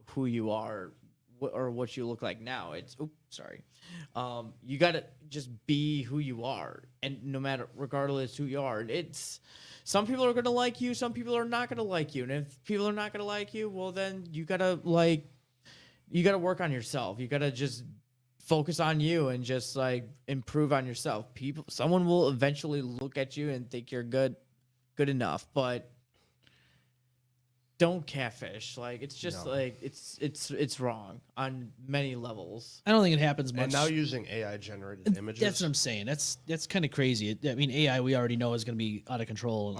who you are or what you look like now. You gotta just be who you are, and no matter, regardless who you are, it's some people are gonna like you, some people are not gonna like you, and if people are not gonna like you, well then you gotta work on yourself. You gotta just focus on you and just like improve on yourself. Someone will eventually look at you and think you're good enough, but don't catfish. Like, it's just like it's wrong on many levels. I don't think it happens much. And now using AI generated images. That's what I'm saying. That's kind of crazy. I mean, AI we already know is going to be out of control. It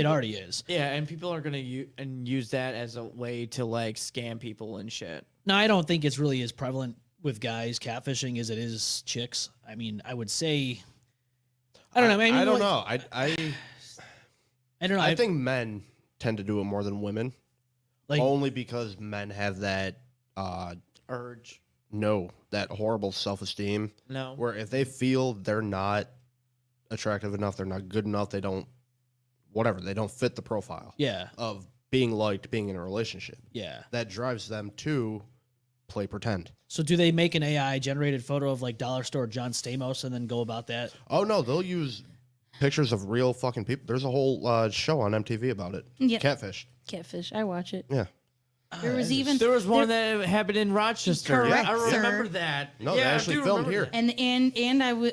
already is. Yeah, and people are going to use that as a way to like scam people and shit. No, I don't think it's really as prevalent with guys catfishing as it is chicks. I mean, I would say, I don't know. I don't know. I don't know. I think men tend to do it more than women, like, only because men have that urge. No, that horrible self-esteem. No, where if they feel they're not attractive enough, they're not good enough, they don't fit the profile. Yeah, of being liked, being in a relationship. Yeah, that drives them to play pretend. So do they make an AI generated photo of like dollar store John Stamos and then go about that? Oh no, they'll use pictures of real fucking people. There's a whole show on MTV about it. Yep. Catfish. I watch it. Yeah. There was one that happened in Rochester. Correct, I remember sir. that. No, they actually filmed here. And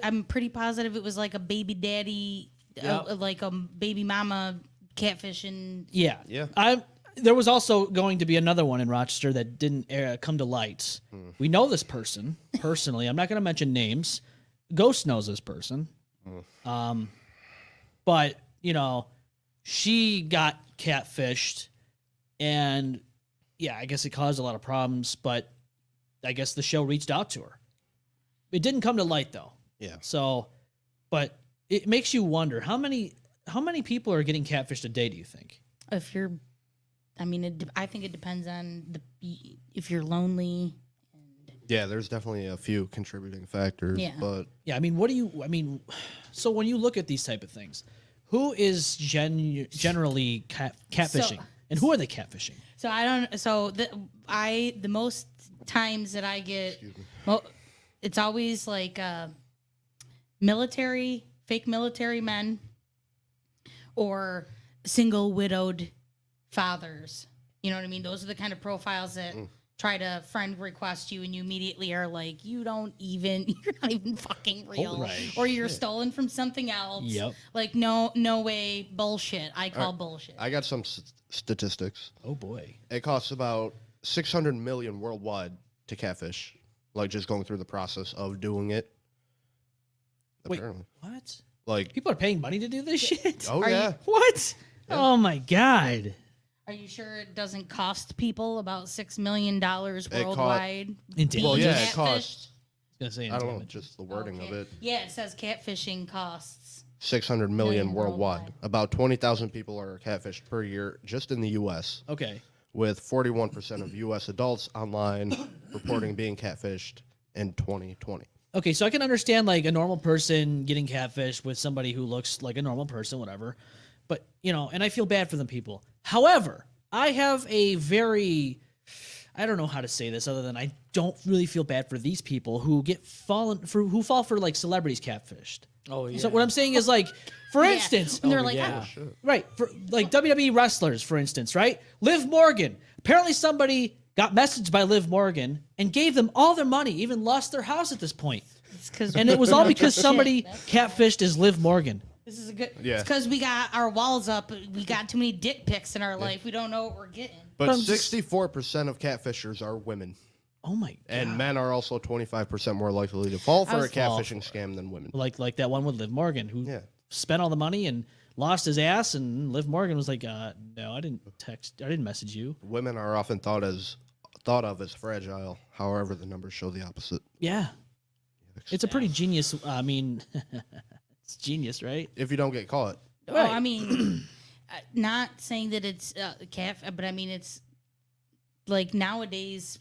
I'm pretty positive it was like a baby daddy, like a baby mama catfishing. Yeah. There was also going to be another one in Rochester that didn't come to light. We know this person personally. I'm not going to mention names. Ghost knows this person. But, you know, she got catfished, and yeah, I guess it caused a lot of problems, but I guess the show reached out to her. It didn't come to light though. Yeah. So, but it makes you wonder how many people are getting catfished a day, do you think? If you're, I mean, I think it depends on if you're lonely. Yeah, there's definitely a few contributing factors. Yeah. But yeah, I mean, so when you look at these type of things, who is generally catfishing, and who are they catfishing? So I don't. So the most times that I get, it's always like fake military men, or single widowed fathers. You know what I mean? Those are the kind of profiles that try to friend request you, and you immediately are like, you're not even fucking real, right. Or you're stolen from something else. Yep. Like no way, bullshit. I call bullshit. I got some statistics. Oh boy. It costs about 600 million worldwide to catfish, like just going through the process of doing it. Wait, Apparently. what? Like People are paying money to do this shit? Oh yeah. What? Yeah. Oh my god. Are you sure it doesn't cost people about $6 million worldwide? Well, yeah, it costs. I don't know, just the wording of it. Yeah, it says catfishing costs 600 million worldwide. About 20,000 people are catfished per year just in the U.S. Okay. With 41% of U.S. adults online reporting being catfished in 2020. Okay, so I can understand like a normal person getting catfished with somebody who looks like a normal person, whatever. But, and I feel bad for them people. However, I have a I don't know how to say this other than I don't really feel bad for these people who who fall for like celebrities catfished. Oh yeah. So what I'm saying is like, for instance, and they're like, right, for like WWE wrestlers, for instance, right? Liv Morgan. Apparently somebody got messaged by Liv Morgan and gave them all their money, even lost their house at this point. And it was all because somebody catfished as Liv Morgan. This is a good. Yeah. It's because we got our walls up. We got too many dick pics in our life. We don't know what we're getting. But 64% of catfishers are women. Oh my god. And men are also 25% more likely to fall for a catfishing scam than women. Like that one with Liv Morgan, who spent all the money and lost his ass, and Liv Morgan was like, no, I didn't message you. Women are often thought of as fragile. However, the numbers show the opposite. Yeah. It's a pretty genius, it's genius, right? If you don't get caught. Well, I mean, not saying that it's but I mean, it's like nowadays,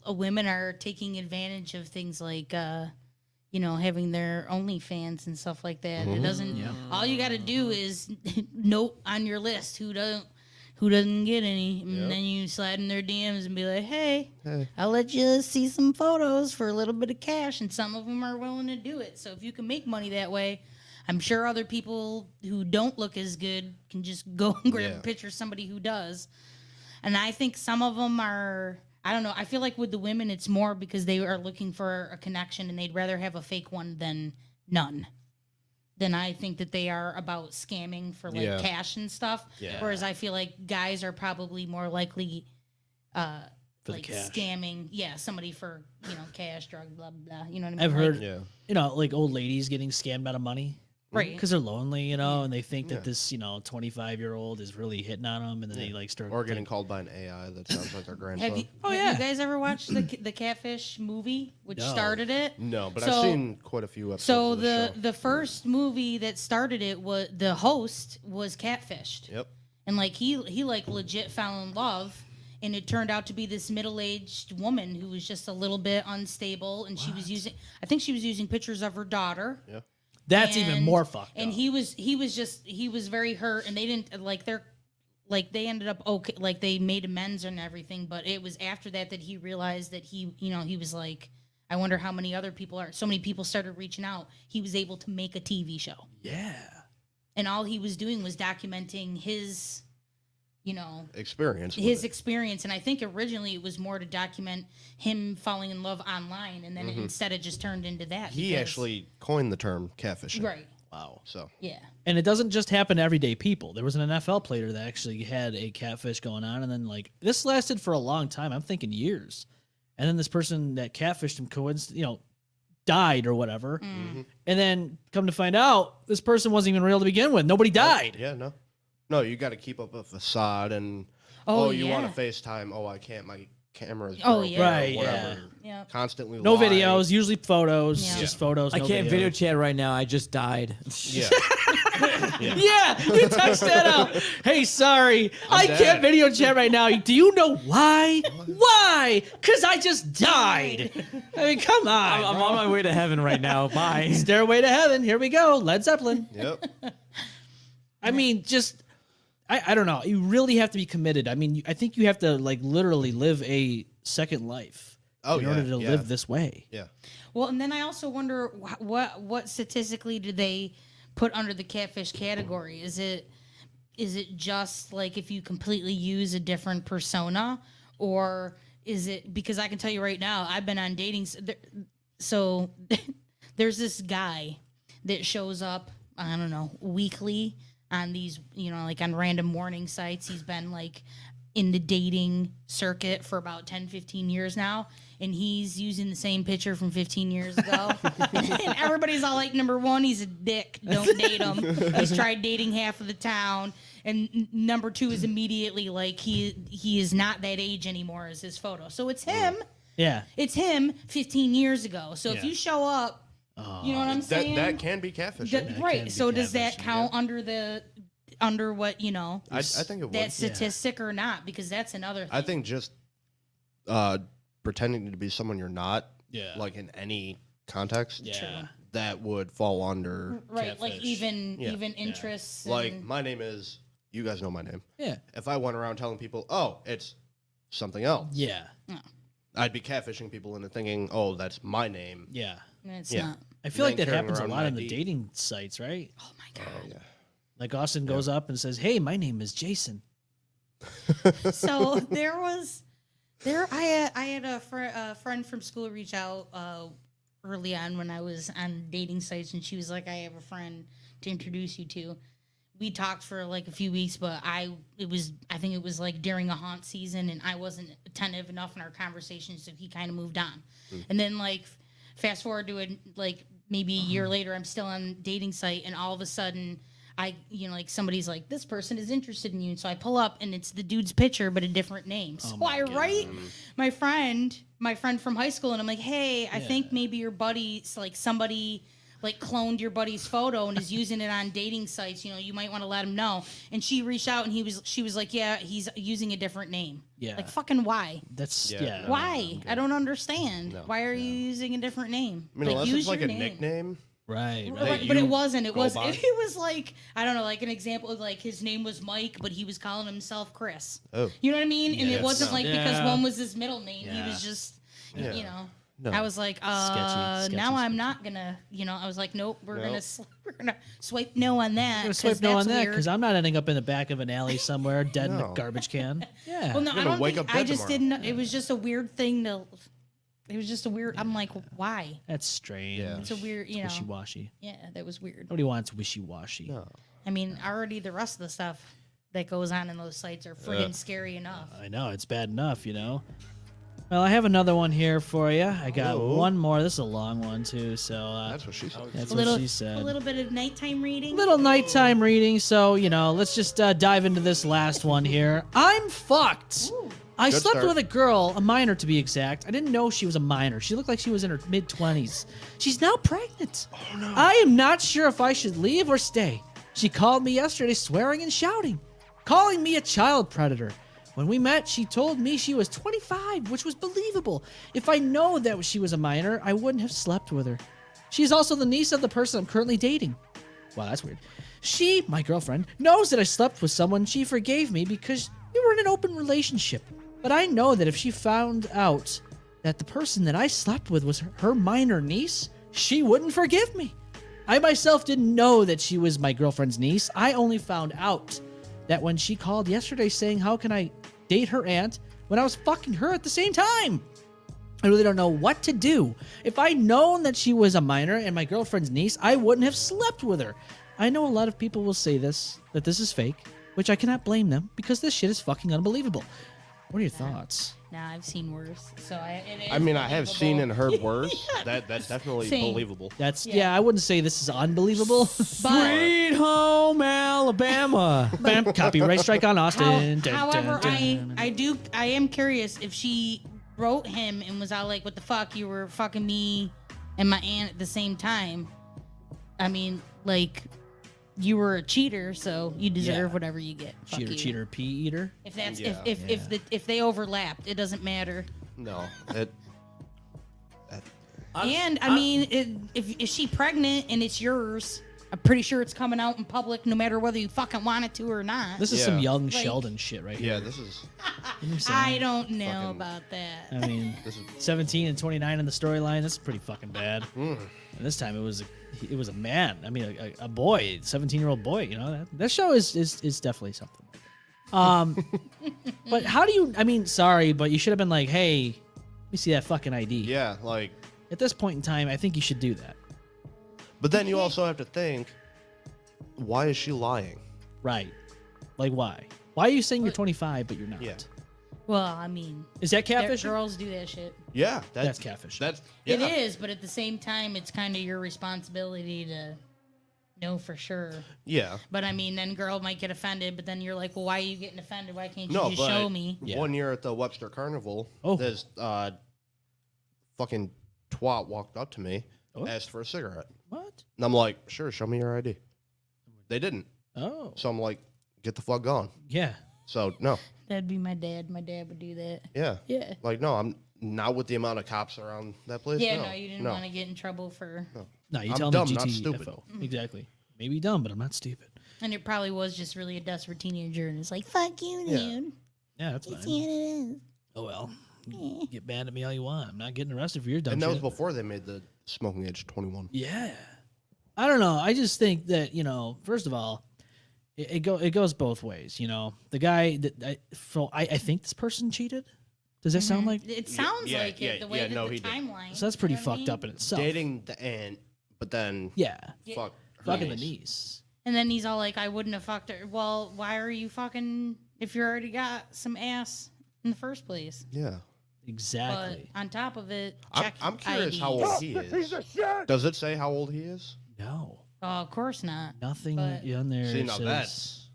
women are taking advantage of things like, having their OnlyFans and stuff like that. It doesn't. All you got to do is note on your list who doesn't get any, and then you slide in their DMs and be like, hey, I'll let you see some photos for a little bit of cash, and some of them are willing to do it. So if you can make money that way, I'm sure other people who don't look as good can just go and grab a picture of somebody who does. And I think some of them are, I don't know, I feel like with the women it's more because they are looking for a connection and they'd rather have a fake one than none. Then I think that they are about scamming for like cash and stuff. Yeah. Whereas I feel like guys are probably more likely like scamming, somebody for, cash, drug, blah, blah. You know what I mean? I've heard, like old ladies getting scammed out of money. Right. Because they're lonely, and they think that this, 25-year-old is really hitting on them, and then they like start. Or getting called by an AI that sounds like their grandson. Have you guys ever watched the Catfish movie, which started it? No, but I've seen quite a few episodes. So of the the first movie that started it was the host was catfished. Yep. And like he like legit fell in love, and it turned out to be this middle-aged woman who was just a little bit unstable, and she was using pictures of her daughter. Yeah. That's even more fucked up. And he was very hurt, and they didn't they ended up okay, like they made amends and everything, but it was after that he realized that he was like, I wonder how many other people are. So many people started reaching out. He was able to make a TV show. Yeah. And all he was doing was documenting his experience. And I think originally it was more to document him falling in love online, and then instead it just turned into that. He actually coined the term catfishing. Right. Wow. So yeah. And it doesn't just happen to everyday people. There was an NFL player that actually had a catfish going on, and then like this lasted for a long time. I'm thinking years. And then this person that catfished him died or whatever. Mm-hmm. And then come to find out, this person wasn't even real to begin with. Nobody died. Yeah, no. No, you got to keep up a facade and Oh, you want to FaceTime? Oh, I can't. My camera's Oh, broken. yeah. Right, Whatever. Yeah. Constantly No lie. videos, usually photos, Yeah. just photos. I no can't video video chat right now. I just died. Yeah. Yeah, you text that out. Hey, sorry, I dead. can't video chat right now. Do you know why? Why? Because I just died. I mean, come on. I'm on my way to heaven right now. Bye. Stairway to Heaven. Here we go. Led Zeppelin. Yep. I mean, just I don't know. You really have to be committed. I mean, I think you have to like literally live a second life in order to live this way. Yeah. Well, and then I also wonder what statistically do they put under the catfish category? Is it just like if you completely use a different persona, or is it because I can tell you right now, I've been on dating. So there's this guy that shows up, I don't know, weekly on these, like on random morning sites. He's been like in the dating circuit for about 10, 15 years now. And he's using the same picture from 15 years ago. And everybody's all like, number one, he's a dick. Don't date him. He's tried dating half of the town. And number two is immediately like he is not that age anymore as his photo. So it's him. Yeah. It's him 15 years ago. So if you show up, you know what I'm saying? That can be catfishing. Right. So does that count under what, I think it would. that statistic or not? Because that's another thing. I think just pretending to be someone you're not, like in any context, that would fall under right, catfish. like even interests. Like and- my name is, you guys know my name. Yeah. If I went around telling people, oh, it's something else, Yeah. I'd be catfishing people into thinking, oh, that's my name. Yeah. it's Yeah. not. I feel like then that carrying happens a around lot an on the ID. dating sites, right? Oh my god. Oh, yeah. Like Austin goes up and says, "Hey, my name is Jason." So I had a friend from school reach out early on when I was on dating sites, and she was like, "I have a friend to introduce you to." We talked for like a few weeks, but I think it was like during a haunt season, and I wasn't attentive enough in our conversation, so he kind of moved on. And then like fast forward to like maybe a year later, I'm still on dating site, and all of a sudden like somebody's like, this person is interested in you. And so I pull up and it's the dude's picture, but a different name. So I write my friend from high school, and I'm like, hey, I think maybe your buddy's like somebody like cloned your buddy's photo and is using it on dating sites. You might want to let him know. And she reached out and she was like, yeah, he's using a different name. Yeah. Like fucking why? That's Why? I don't understand. Why are you using a different name? I mean, like, unless use it's like a your name. nickname. Right. Right, but it wasn't. It was. It was like, I don't know, like an example of like his name was Mike, but he was calling himself Chris. Oh. You know what I mean? And it wasn't like because Yeah. one was his middle name. He was just, No. I was like, Sketchy now I'm not gonna, I was like, nope, we're gonna swipe no on that. I'm gonna 'cause swipe no that's that weird. because I'm not ending up in the back of an alley somewhere, dead in a No. garbage can. Yeah. Well, no, You're I gonna don't wake think. up I dead just tomorrow. didn't. It was just a weird thing to. It was just a weird. I'm like, why? That's strange. Yeah. It's a weird, Wishy-washy. Yeah, that was weird. Nobody wants wishy-washy. No. I mean, already the rest of the stuff that goes on in those sites are friggin' scary enough. I know, it's bad enough, Well, I have another one here for you. I got one more. This is a long one, too, so That's what she said. that's A what little, she said. a little bit of nighttime reading. Little nighttime reading, so, let's just dive into this last one here. I'm fucked. I Good slept start. with a girl, a minor to be exact. I didn't know she was a minor. She looked like she was in her mid-20s. She's now pregnant. Oh, no. I am not sure if I should leave or stay. She called me yesterday swearing and shouting, calling me a child predator. When we met, she told me she was 25, which was believable. If I know that she was a minor, I wouldn't have slept with her. She's also the niece of the person I'm currently dating. Wow, that's weird. She, my girlfriend, knows that I slept with someone. She forgave me because we were in an open relationship. But I know that if she found out that the person that I slept with was her minor niece, she wouldn't forgive me. I myself didn't know that she was my girlfriend's niece. I only found out that when she called yesterday saying, how can I date her aunt when I was fucking her at the same time? I really don't know what to do. If I'd known that she was a minor and my girlfriend's niece, I wouldn't have slept with her. I know a lot of people will say this, that this is fake, which I cannot blame them because this shit is fucking unbelievable. What are your thoughts? Nah, I've seen worse. So I have seen and heard worse. That's definitely Same. believable. That's I wouldn't say this is unbelievable. Sweet home Alabama. Bam, copyright strike on Austin. However, I am curious if she wrote him and was all like, "What the fuck? You were fucking me and my aunt at the same time." I mean, like, you were a cheater, so you deserve whatever you get. Fuck you. Cheater, pea eater. If that's if they overlapped, it doesn't matter. No. And I mean, if she's pregnant and it's yours, I'm pretty sure it's coming out in public, no matter whether you fucking want it to or not. This is some young Sheldon shit right here. Yeah, this is. I don't know about that. I mean, 17 and 29 in the storyline. That's pretty fucking bad. And this time it was a man. I mean, a boy, 17-year-old boy. You know that show is definitely something. But how do you? I mean, sorry, but you should have been like, hey, let me see that fucking ID. Yeah, like at this point in time, I think you should do that. But then you also have to think, why is she lying? Right. Like, why? Why are you saying you're 25 but you're not? Yeah. Well, I mean, is that catfish? Girls do that shit. Yeah, that's catfish. It is, but at the same time, it's kind of your responsibility to know for sure. Yeah. But I mean, then girl might get offended, but then you're like, well, why are you getting offended? Why can't you just show me? One year at the Webster Carnival, this fucking twat walked up to me, asked for a cigarette. What? And I'm like, sure, show me your ID. They didn't. Oh. So I'm like, get the fuck gone. Yeah. So, no. That'd be my dad. My dad would do that. Yeah. Yeah. Like, no, I'm not with the amount of cops around that place. Yeah, no, you didn't want to get in trouble for... No, you I'm tell dumb, me not GTFO. stupid. Exactly. Maybe dumb, but I'm not stupid. And it probably was just really a desperate teenager, and it's like, fuck you, dude. Yeah, that's fine. What it is. Oh, well. Get mad at me all you want. I'm not getting arrested for your dumb shit. And that was shit. before they made the smoking age 21. Yeah. I don't know. I just think that, first of all, it goes both ways. The guy that I think this person cheated. Does that sound like? It sounds like it. The way that the timeline. So that's pretty fucked up in itself. Dating the aunt, but then fucking the niece. And then he's all like, "I wouldn't have fucked her." Well, why are you fucking if you already got some ass in the first place? Yeah. Exactly. But on top of it, I'm curious IDs. how old he is. Does it say how old he is? No. Oh, of course not. Nothing on there. See, now says, that's...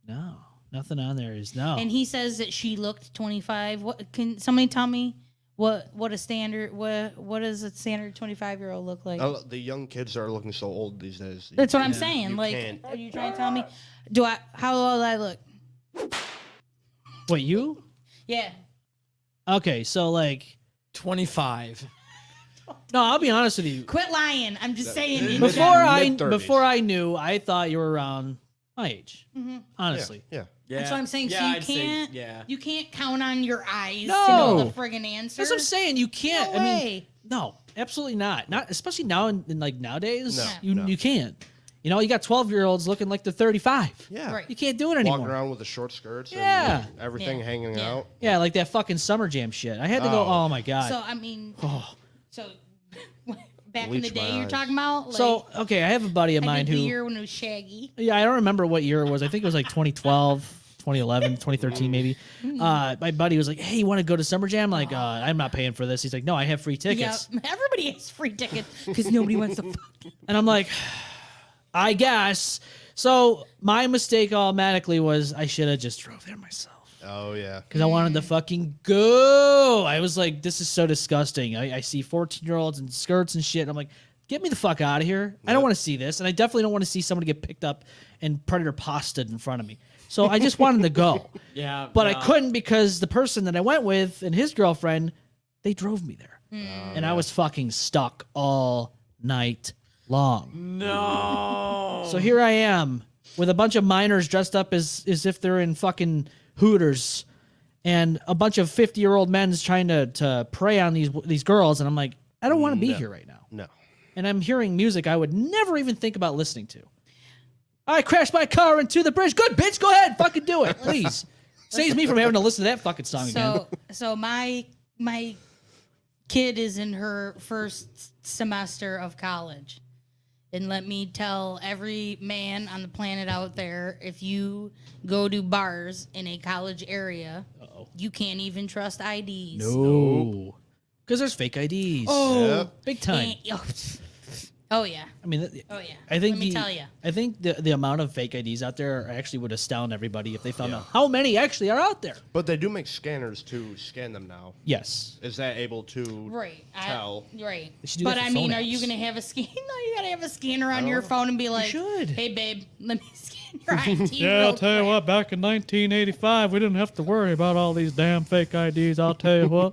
No. Nothing on there is no. And he says that she looked 25. What can somebody tell me what a standard what does a standard 25-year-old look like? Oh, the young kids are looking so old these days. That's what I'm saying. Like, are you trying to tell me? How old I look? Wait, you? Yeah. Okay, so like 25. No, I'll be honest with you. Quit lying. I'm just saying. Before I knew, I thought you were around my age. Mm-hmm. Honestly. Yeah. That's what I'm saying. So you can't count on your eyes to No. know the friggin' answer. That's what I'm saying. You can't. No way. No, absolutely not. Not especially now in like nowadays. No. You can't. You got 12-year-olds looking like they're 35. Yeah. Right. You can't do it anymore. Walking around with the short skirts Yeah. and everything hanging out. Yeah, like that fucking Summer Jam shit. I had to go, oh my God. So, I mean, so back in Bleach the day my you're eyes. talking about? Like, So, okay, I have a buddy of I mine did the who... year when it was Shaggy. Yeah, I don't remember what year it was. I think it was like 2012, 2011, 2013 maybe. My buddy was like, hey, you want to go to Summer Jam? Like, I'm not paying for this. He's like, no, I have free tickets. Yeah, everybody has free tickets because nobody wants to fuck. And I'm like, I guess. So my mistake automatically was I should have just drove there myself. Oh, yeah. Because I wanted to fucking go. I was like, this is so disgusting. I see 14-year-olds in skirts and shit. And I'm like, get me the fuck out of here. I don't want to see this. And I definitely don't want to see somebody get picked up and predator pastaed in front of me. So I just wanted to go. Yeah. But I couldn't because the person that I went with and his girlfriend, they drove me there. And I was fucking stuck all night long. No. So here I am with a bunch of minors dressed up as if they're in fucking Hooters and a bunch of 50-year-old men trying to prey on these girls. And I'm like, I don't want to be here right now. No. And I'm hearing music I would never even think about listening to. I crashed my car into the bridge. Good, bitch. Go ahead. Fucking do it. Please. Saves me from having to listen to that fucking song again. So my kid is in her first semester of college. And let me tell every man on the planet out there, if you go to bars in a college area So you can't even trust IDs. no, because there's fake IDs. Oh, big time. Oh yeah. I mean, Oh yeah. I think Let me tell you. I think the amount of fake IDs out there actually would astound everybody if they found out how many actually are out there. But they do make scanners to scan them now. Yes. Is that able to tell? Right. should do But that for I mean, phone are you apps. gonna have a scan? No, you gotta have a scanner on your phone and be like, should. "Hey, babe, let me scan your ID." Yeah, I'll tell you what, back in 1985, we didn't have to worry about all these damn fake IDs. I'll tell you what.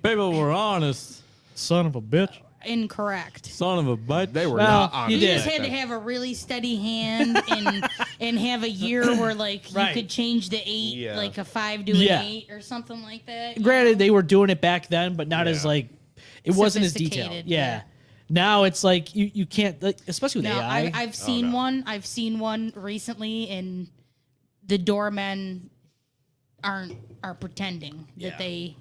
People were honest. Son of a bitch. Incorrect. Son of a bitch. They were Well, not on you You did. just had to have a really steady hand and have a year where like you could change the 8 like a 5 to an 8 or something like that. Granted, they were doing it back then, but not as like it wasn't as detailed. Sophisticated, Yeah. Now it's like you can't, like, especially with No, AI. I've seen one. I've seen one recently, and the doormen are pretending that they.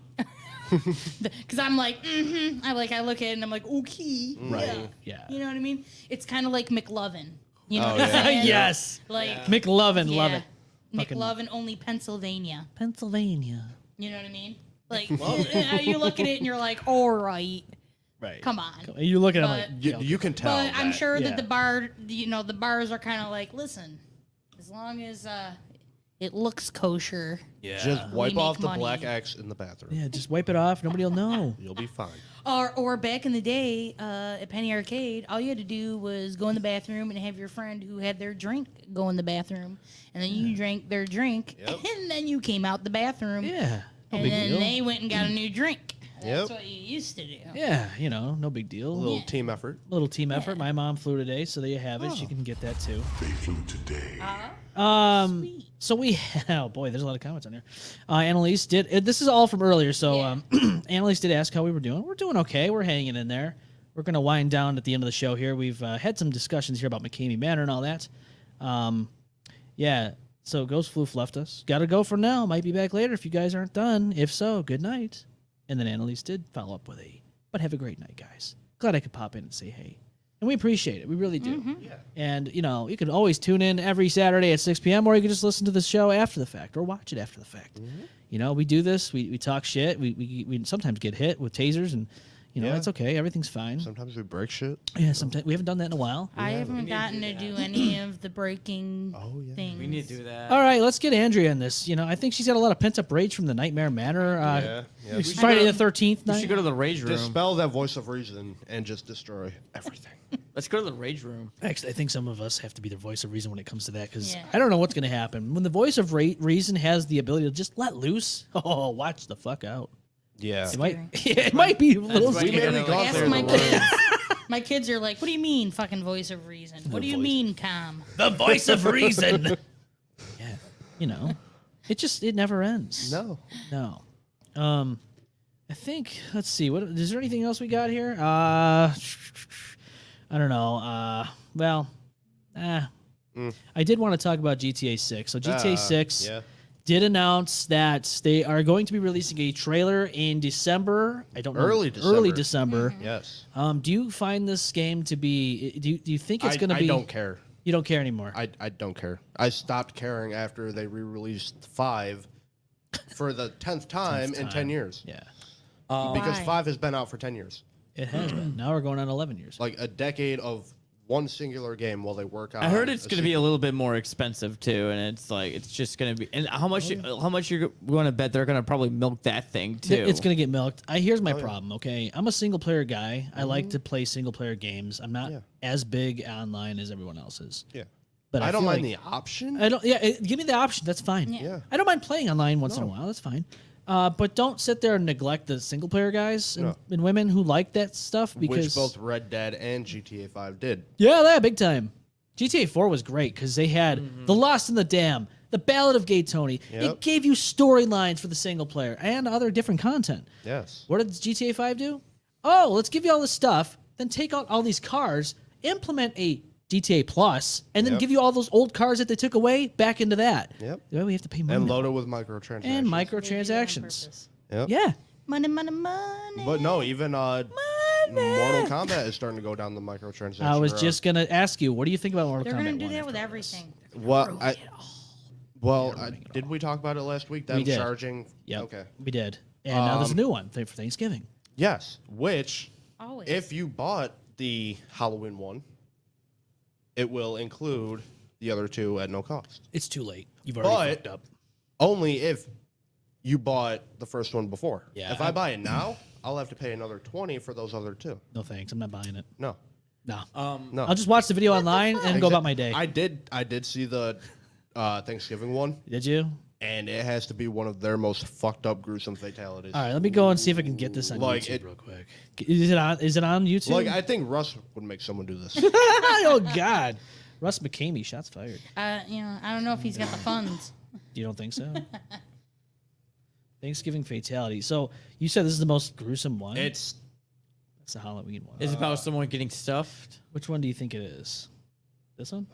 Because I'm like, I look at it and I'm like, okay, Yeah. You know what I mean? It's kind of like McLovin. You know Oh, what I'm yeah. saying? Yes. Like McLovin, love it. McLovin, only Pennsylvania. Pennsylvania. You know what I mean? Like you look at it and you're like, all right, Right. come on. You look at it But- like, You can tell. But I'm that. sure Yeah. that the bars are kind of like, listen, as long as it looks kosher. Just wipe make off the money. black X in the bathroom. yeah, just wipe it off. Nobody will know. You'll be fine. Or back in the day, at Penny Arcade, all you had to do was go in the bathroom and have your friend who had their drink go in the bathroom, and then you drank their drink, and then you came out the bathroom, Yeah. No and big then deal. they went and got a new drink. That's Yep. what you used to do. Yeah, no big deal. A little team effort. Little team effort. My mom flew today, so there you have it. She can get that too. They flew today. So we, oh boy, there's a lot of comments on here. Annalise did, this is all from earlier. So Annalise did ask how we were doing. We're doing okay. We're hanging in there. We're going to wind down at the end of the show here. We've had some discussions here about McKamey Manor and all that. Yeah, so Ghost Floof left us. Got to go for now. Might be back later if you guys aren't done. If so, good night. And then Annalise did follow up with but have a great night, guys. Glad I could pop in and say hey. And we appreciate it. We really do. Yeah. And, you can always tune in every Saturday at 6 p.m. or you can just listen to the show after the fact or watch it after the fact. We do this. We talk shit. We sometimes get hit with tasers and, it's okay. Everything's fine. Sometimes we break shit. Yeah, sometimes. We haven't done that in a while. I haven't gotten to do any of the breaking things. We need to do that. All right, let's get Andrea in this. I think she's got a lot of pent-up rage from the Nightmare Manor. It's Friday the 13th We night. should go to the rage room. Dispel that voice of reason and just destroy everything. Let's go to the rage room. Actually, I think some of us have to be the voice of reason when it comes to that because Yeah. I don't know what's going to happen. When the voice of reason has the ability to just let loose, watch the fuck out. Yeah. It might be a little That's why you scary. gotta, like, Ask clear my the room. kids. My kids are like, "What do you mean, fucking voice of reason? What do you mean, calm?" The voice of reason. It never ends. No. I think, let's see, is there anything else we got here? I don't know. I did want to talk about GTA 6. So GTA 6 did announce that they are going to be releasing a trailer in December. I don't know. Early December. Yes. Do you find this game to be, do you think it's going to be? I don't care. You don't care anymore? I don't care. I stopped caring after they re-released 5 for the 10th time in 10 years. Yeah. Because Why? 5 has been out for 10 years. It has been. Now we're going on 11 years. Like a decade of one singular game while they work out. I heard it's going to be a little bit more expensive too, and it's just going to be. And how much you're going to bet they're going to probably milk that thing too? It's going to get milked. Here's my problem, okay? I'm a single-player guy. I like to play single-player games. I'm not as big online as everyone else is. Yeah. But I don't feel mind like- the option. I don't. Yeah, give me the option. That's fine. Yeah. I don't mind playing online once in a while. That's fine. But don't sit there and neglect the single-player guys and women who like that stuff because Which both Red Dead and GTA 5 did. yeah, big time. GTA 4 was great because they had The Lost in the Dam, The Ballad of Gay Tony. Yep. It gave you storylines for the single player and other different content. Yes. What did GTA 5 do? Oh, let's give you all this stuff, then take out all these cars, implement a GTA Plus, and then Yep. give you all those old cars that they took away back into that. Yep. Then we have to pay money. And now. load it with microtransactions. And They do that on microtransactions. purpose. Yep. Yeah. Money, money, money. But no, even Mortal Kombat is starting to go down the microtransaction. I was road. just going to ask you, what do you think about Mortal They're Kombat gonna do 1 that with after all this? everything. Well, Well, did we talk about it last week? Them We did. charging. Yep. Okay. We did. And now there's a new one for Thanksgiving. Yes. Which, Always. if you bought the Halloween one, it will include the other two at no cost. It's too late. You've already fucked up. Only if you bought the first one before. Yeah, If I buy it now, I'll have to pay another $20 for those other two. No thanks. I'm not buying it. No. No. No. I'll just watch the video online and go about my day. I did see the Thanksgiving one, Did you? and it has to be one of their most fucked up, gruesome fatalities. All right, let me go and see if I can get this on Like, YouTube it- real quick. Is it on YouTube? Like, I think Russ would make someone do this. Oh God, Russ McKamey, shots fired. I don't know if he's got the funds. You don't think so? Thanksgiving fatality. So you said this is the most gruesome one. It's the Halloween one. It's about someone getting stuffed. Which one do you think it is? This one?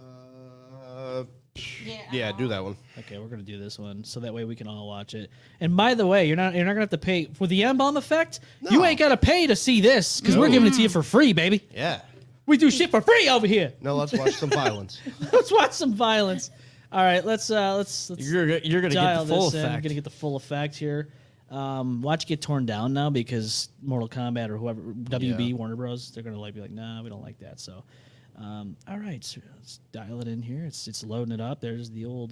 yeah, do that one. Okay, we're gonna do this one so that way we can all watch it. And by the way, you're not gonna have to pay for the M-Balm effect. No. You ain't gotta pay to see this because we're giving it to you for free, baby. Yeah. We do shit for free over here. No, let's watch some violence. Let's watch some violence. All right, let's You're gonna dial get the full this in. I'm effect. gonna get the full effect here. Watch it get torn down now because Mortal Kombat or whoever WB Warner Bros. They're gonna be like, nah, we don't like that. So, all right, so let's dial it in here. It's loading it up. There's the old.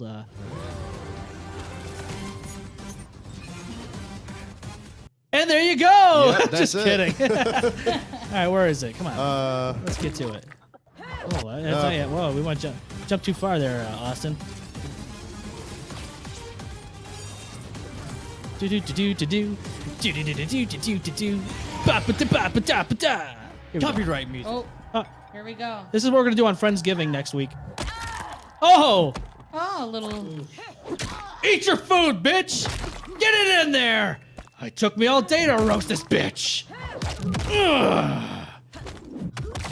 And there you go. Yep, that's Just it. kidding. All right, where is it? Come on. Let's get to it. Oh, that's not yet. Whoa, we want to jump too far there, Austin. Do do do do do do do do do do do do do ba ba da ba ba da ba da. Copyright music. Oh, here we go. This is what we're gonna do on Friendsgiving next week. Oh! Oh, a little. Eat your food, bitch! Get it in there! It took me all day to roast this bitch. Ugh.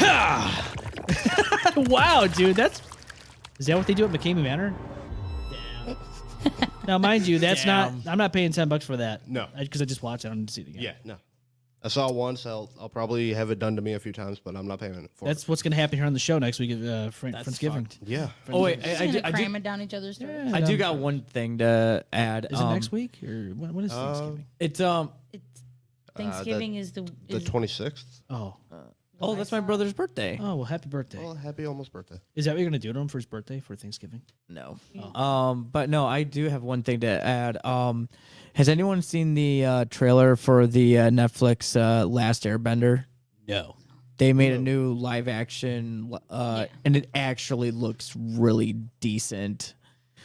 Ha! Wow, dude, is that what they do at McKamey Manor? Damn. Now, mind you, I'm not paying $10 for that. No. Because I just watched it. I don't need to see it again. Yeah, no. I saw it once. I'll probably have it done to me a few times, but I'm not paying it for That's what's going to happen here on the show next week, Friendsgiving. it. Yeah. Oh wait, Just gonna cram it down each other's throats. I do got one thing to add. Is it next week? Or when is Thanksgiving? It's Thanksgiving is the The 26th. Oh. that's my brother's birthday. Oh, well, happy birthday. Well, happy almost birthday. Is that what you're going to do to him for his birthday for Thanksgiving? No. But no, I do have one thing to add. Has anyone seen the trailer for the Netflix Last Airbender? No. They made a new live action, and it actually looks really decent.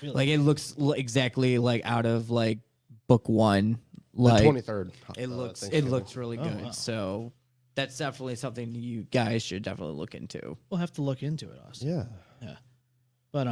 Really? Like it looks exactly like out of like book one. The Like 23rd. it looks really good. wow. So that's definitely something you guys should definitely look into. We'll have to look into it, Austin. Yeah. Yeah. But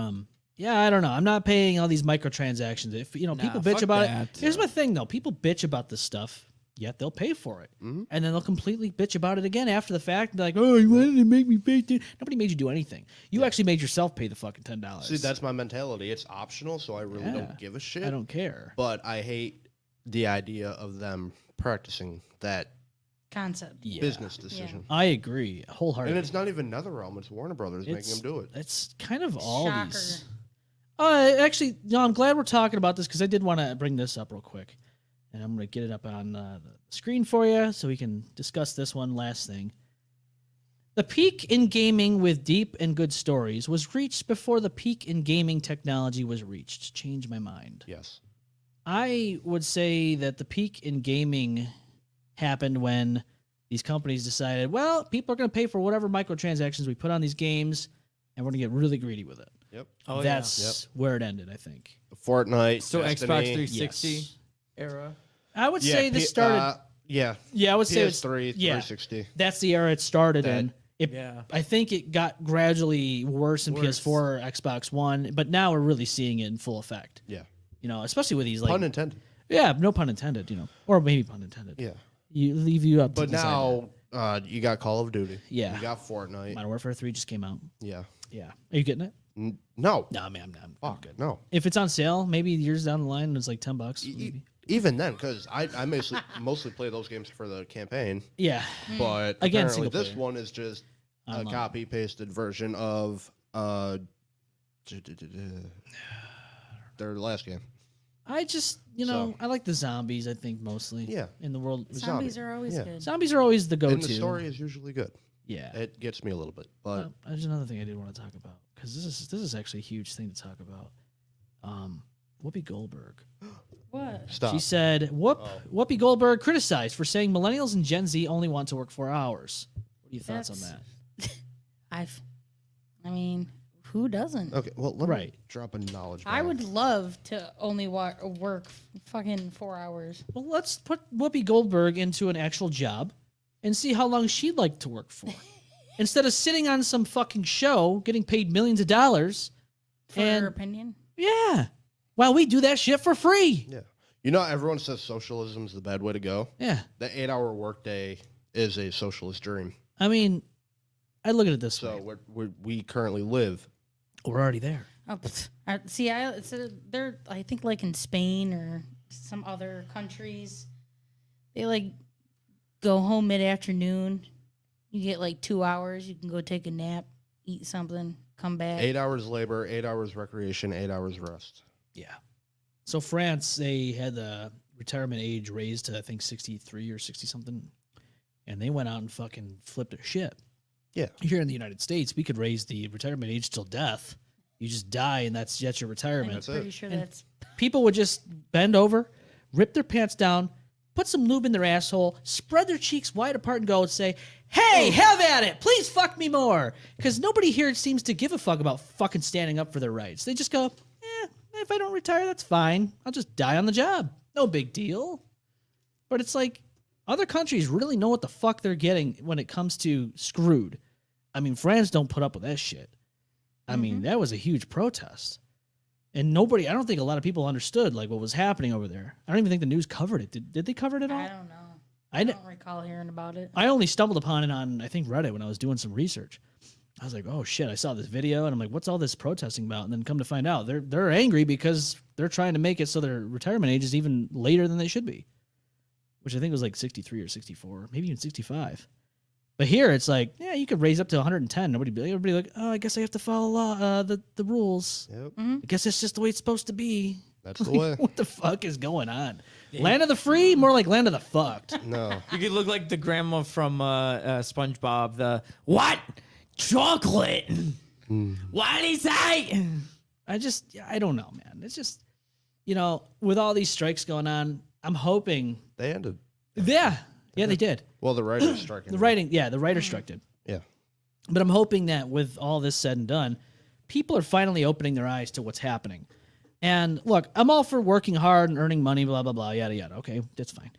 yeah, I don't know. I'm not paying all these microtransactions. If people bitch fuck about that. it. Here's my thing though. People bitch about this stuff, yet they'll pay for it. Mm-hmm. And then they'll completely bitch about it again after the fact. They're like, oh, you wanted to make me pay it. Nobody made you do anything. You actually made yourself pay the fucking $10. See, that's my mentality. It's optional, so I really don't give a shit. I don't care. But I hate the idea of them practicing that concept. business decision. I agree wholeheartedly. And it's not even NetherRealm. It's Warner Brothers making them do it. It's kind of all Shocker. these. Actually, no, I'm glad we're talking about this because I did want to bring this up real quick. And I'm going to get it up on the screen for you so we can discuss this one last thing. The peak in gaming with deep and good stories was reached before the peak in gaming technology was reached. Change my mind. Yes. I would say that the peak in gaming happened when these companies decided, well, people are going to pay for whatever microtransactions we put on these games, and we're going to get really greedy with it. Yep. Oh, That's where it ended, I think. Fortnite. So Destiny. Xbox 360 Yes. era. I would say this started. Yeah. Yeah, I would say PS3, 360. That's the era it started in. Yeah. I think it got gradually worse in PS4 or Xbox One, but now we're really seeing it in full effect. Yeah. Especially with these like Pun intended. Yeah, no pun intended. Or maybe pun intended. Yeah. Leave you up. But to decide now you got Call of Duty. Yeah. You got Fortnite. Modern Warfare 3 just came out. Yeah. Yeah. Are you getting it? No. No, man, I'm Fuck. good. No. If it's on sale, maybe years down the line, it's like $10. Maybe. Even then, because I mostly play those games for the campaign. Yeah. But Again, apparently single this player. one is just Online. a copy pasted version of their last game. I just, I like the zombies, I think, mostly. Yeah. In the world. Zombies are always good. Zombies are always the go-to. And the story is usually good. Yeah. It gets me a little bit. But there's another thing I did want to talk about, because this is actually a huge thing to talk about. Whoopi Goldberg. What? Stop. She said, Whoopi Goldberg criticized for saying millennials and Gen Z only want to work 4 hours. What are your thoughts on that? I mean, who doesn't? Okay, well, let me drop a knowledge bomb. I would love to only work fucking 4 hours. Well, let's put Whoopi Goldberg into an actual job and see how long she'd like to work for. Instead of sitting on some fucking show getting paid millions of dollars. For her opinion? Yeah. Well, we do that shit for free. Yeah. Everyone says socialism is the bad way to go. Yeah. The 8-hour workday is a socialist dream. I mean, I look at it this way. So we currently live. We're already there. Oh, see, they're, I think, like in Spain or some other countries, they like go home mid-afternoon. You get like 2 hours. You can go take a nap, eat something, come back. 8 hours labor, 8 hours recreation, 8 hours rest. Yeah. So France, they had the retirement age raised to, I think, 63 or 60 something. And they went out and fucking flipped their shit. Yeah. Here in the United States, we could raise the retirement age till death. You just die, and that's your retirement. I'm pretty sure that's... People would just bend over, rip their pants down, put some lube in their asshole, spread their cheeks wide apart, and go and say, "Hey, have at it! Please fuck me more!" Because nobody here seems to give a fuck about fucking standing up for their rights. They just go, if I don't retire, that's fine. I'll just die on the job. No big deal. But it's like, other countries really know what the fuck they're getting when it comes to screwed. I mean, France don't put up with that shit. I mean, that was a huge protest. And I don't think a lot of people understood like what was happening over there. I don't even think the news covered it. Did they cover it at all? I don't know. I don't recall hearing about it. I only stumbled upon it on, I think, Reddit when I was doing some research. I was like, oh shit, I saw this video and I'm like, what's all this protesting about? And then come to find out, they're angry because they're trying to make it so their retirement age is even later than they should be. Which I think was like 63 or 64, maybe even 65. But here it's like, yeah, you could raise up to 110. Everybody like, oh, I guess I have to follow the rules. Yep. Mm-hmm. I guess it's just the way it's supposed to be. That's the way. What the fuck is going on? Yeah. Land of the free? More like land of the fucked. No. You could look like the grandma from SpongeBob. The what? Chocolate. What is that? I don't know, man. It's just, with all these strikes going on, I'm hoping they ended. Yeah, they did. Well, the writers striking. The writer's strike did. Yeah. But I'm hoping that with all this said and done, people are finally opening their eyes to what's happening. And look, I'm all for working hard and earning money, blah, blah, blah, yada, yada. Okay, that's fine.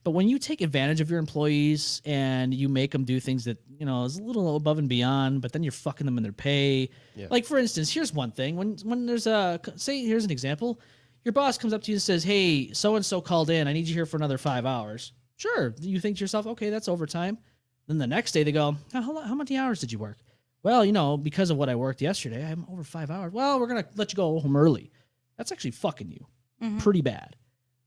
But when you take advantage of your employees and you make them do things that, is a little above and beyond, but then you're fucking them in their pay. Yeah. Like, for instance, here's one thing. When there's here's an example. Your boss comes up to you and says, "Hey, so-and-so called in. I need you here for another 5 hours." Sure. You think to yourself, okay, that's overtime. Then the next day they go, how many hours did you work? Well, because of what I worked yesterday, I'm over 5 hours. Well, we're going to let you go home early. That's actually fucking you pretty bad.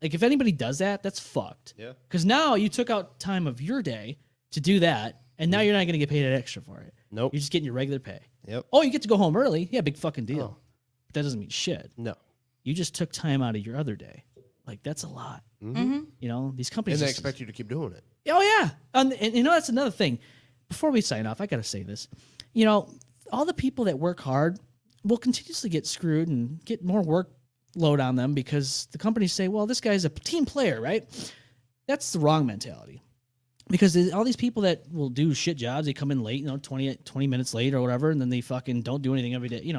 Like, if anybody does that, that's fucked. Yeah. Because now you took out time of your day to do that, and now you're not going to get paid extra for it. Nope. You're just getting your regular pay. Yep. Oh, you get to go home early. Yeah, big fucking deal. Oh. But that doesn't mean shit. No. You just took time out of your other day. Like, that's a lot. These companies. And they expect you to keep doing it. Oh, yeah. And that's another thing. Before we sign off, I got to say this. All the people that work hard will continuously get screwed and get more workload on them because the companies say, well, this guy's a team player, right? That's the wrong mentality. Because all these people that will do shit jobs, they come in late, 20 minutes late or whatever, and then they fucking don't do anything every day,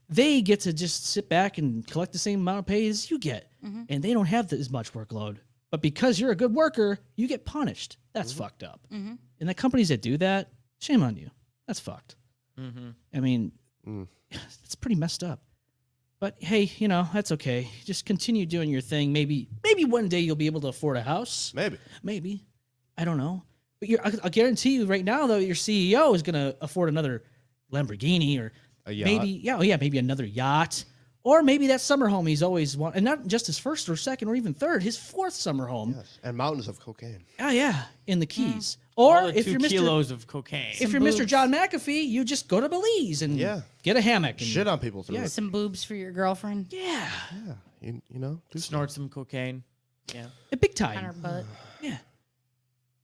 They get to just sit back and collect the same amount of pay as you get. And they don't have as much workload. But because you're a good worker, you get punished. That's fucked up. And the companies that do that, shame on you. That's fucked. I mean, it's pretty messed up. But hey, that's okay. Just continue doing your thing. Maybe one day you'll be able to afford a house. Maybe. I don't know. But I'll guarantee you right now, though, your CEO is going to afford another Lamborghini or maybe another yacht Or maybe that summer home he's always wanted, and not just his first or second or even third, his fourth summer home. Yes. And mountains of cocaine. Oh yeah, in the Keys. Or All the if 2 you're Mr. kilos of cocaine. If you're Mr. John McAfee, you just go to Belize and get a hammock. And, Shit on people through it. Some boobs for your girlfriend. Yeah. You know, Snort some cocaine. Yeah. A big On her time. butt. Yeah.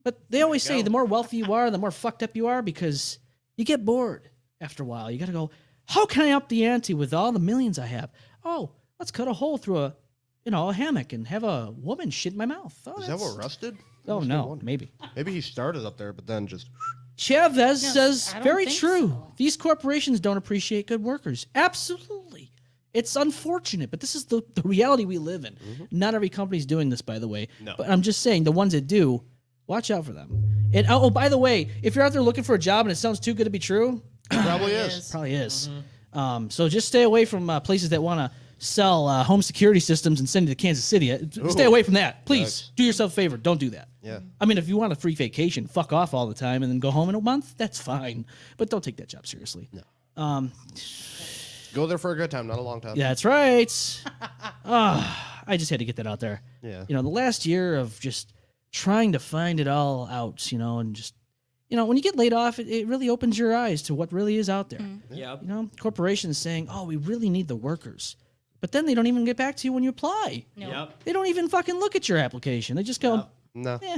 But they always say the more wealthy you are, the more fucked up you are because you get bored after a while. You got to go, how can I up the ante with all the millions I have? Oh, let's cut a hole through a hammock and have a woman shit in my mouth. Oh, Is that what Russ did? Oh, no, maybe. Maybe he started up there, but then just... Chavez says, I don't very think true. so. These corporations don't appreciate good workers. Absolutely. It's unfortunate, but this is the reality we live in. Not every company's doing this, by the way. No. But I'm just saying, the ones that do, watch out for them. And oh, by the way, if you're out there looking for a job and it sounds too good to be true, Probably is. probably is. So just stay away from places that want to sell home security systems and send you to Kansas City. Stay away from that. Please, Yikes. do yourself a favor. Don't do that. Yeah. I mean, if you want a free vacation, fuck off all the time and then go home in a month, that's fine. But don't take that job seriously. No. Go there for a good time, not a long time. Yeah, that's right. I just had to get that out there. Yeah. The last year of just trying to find it all out, and just, when you get laid off, it really opens your eyes to what really is out there. Yep. Corporations saying, oh, we really need the workers. But then they don't even get back to you when you apply. No. Yep. They don't even fucking look at your application. They just go, No. yeah,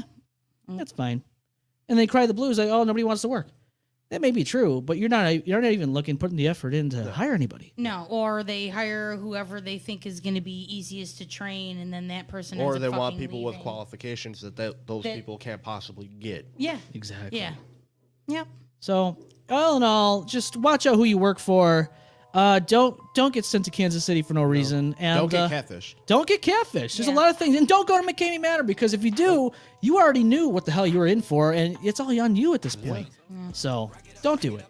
that's fine. And they cry the blues like, oh, nobody wants to work. That may be true, but you're not even putting the effort in to hire anybody. No, or they hire whoever they think is going to be easiest to train, and then that person. Or ends they up want fucking people with leaving. qualifications that those people can't possibly get. Yeah. Exactly. Yeah. Yep. So, all in all, just watch out who you work for. Don't get sent to Kansas City for no reason. And Don't get catfished. Don't get catfished. There's a lot of things. And don't go to McKamey Manor, because if you do, you already knew what the hell you were in for, and it's all on you at this point. So, don't do it.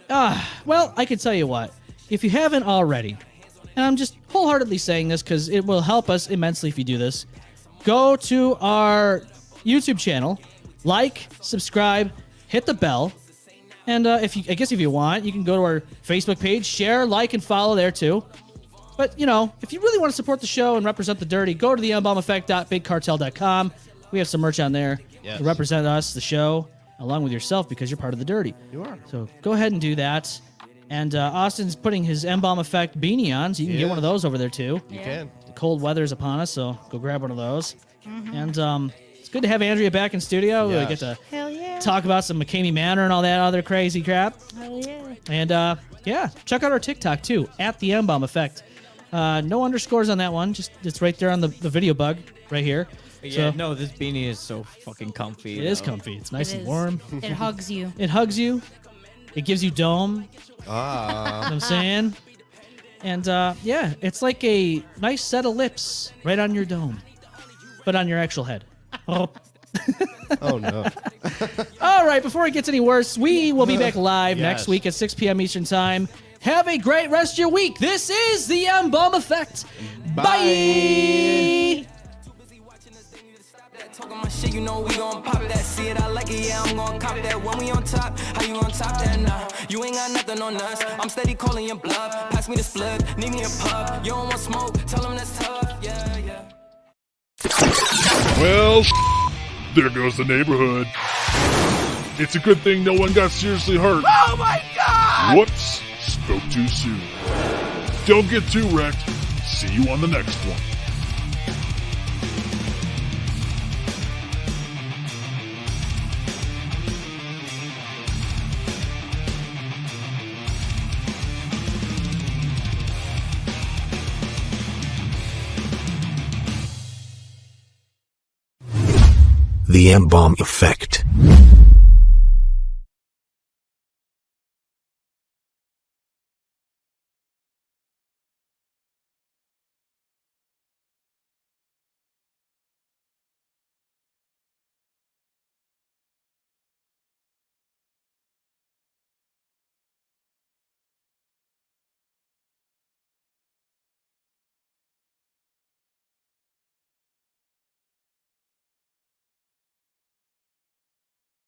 Well, I can tell you what. If you haven't already, and I'm just wholeheartedly saying this because it will help us immensely if you do this, go to our YouTube channel, like, subscribe, hit the bell. And if you want, you can go to our Facebook page, share, like, and follow there too. But, if you really want to support the show and represent the dirty, go to the M-Balm-Effect.BigCartel.com. We have some merch on there to represent us, the show, along with yourself, because you're part of the dirty. You are. So go ahead and do that. And Austin's putting his M-Balm Effect beanie on, so you can get one of those over there too. You can. The cold weather is upon us, so go grab one of those. And it's good to have Andrea back in studio. We get to Hell yeah. talk about some McKamey Manor and all that other crazy crap. Hell yeah. And check out our TikTok too, at the M-Balm Effect. No underscores on that one. Just it's right there on the video bug right here. Yeah, So- no, this beanie is so fucking comfy. It is comfy. It's nice It and is. warm. It hugs you. It hugs you. It gives you dome. You know what I'm saying? And it's like a nice set of lips right on your dome, but on your actual head. Oh. Oh, no. All right, before it gets any worse, we will be back live Yes. next week at 6 p.m. Eastern Time. Have a great rest of your week. This is the M-Balm Effect. Bye. Talking my shit, we gon' pop that. See it, I like it, yeah, I'm gon' cop that. When we on top, how you on top that? Nah, you ain't got nothing on us. I'm steady calling your bluff. Pass me the split, need me a puff. You don't want smoke, tell them that's tough. Yeah. Well, there goes the neighborhood. It's a good thing no one got seriously hurt. Oh my god! Whoops, spoke too soon. Don't get too wrecked. See you on the next one. The M-Balm Effect.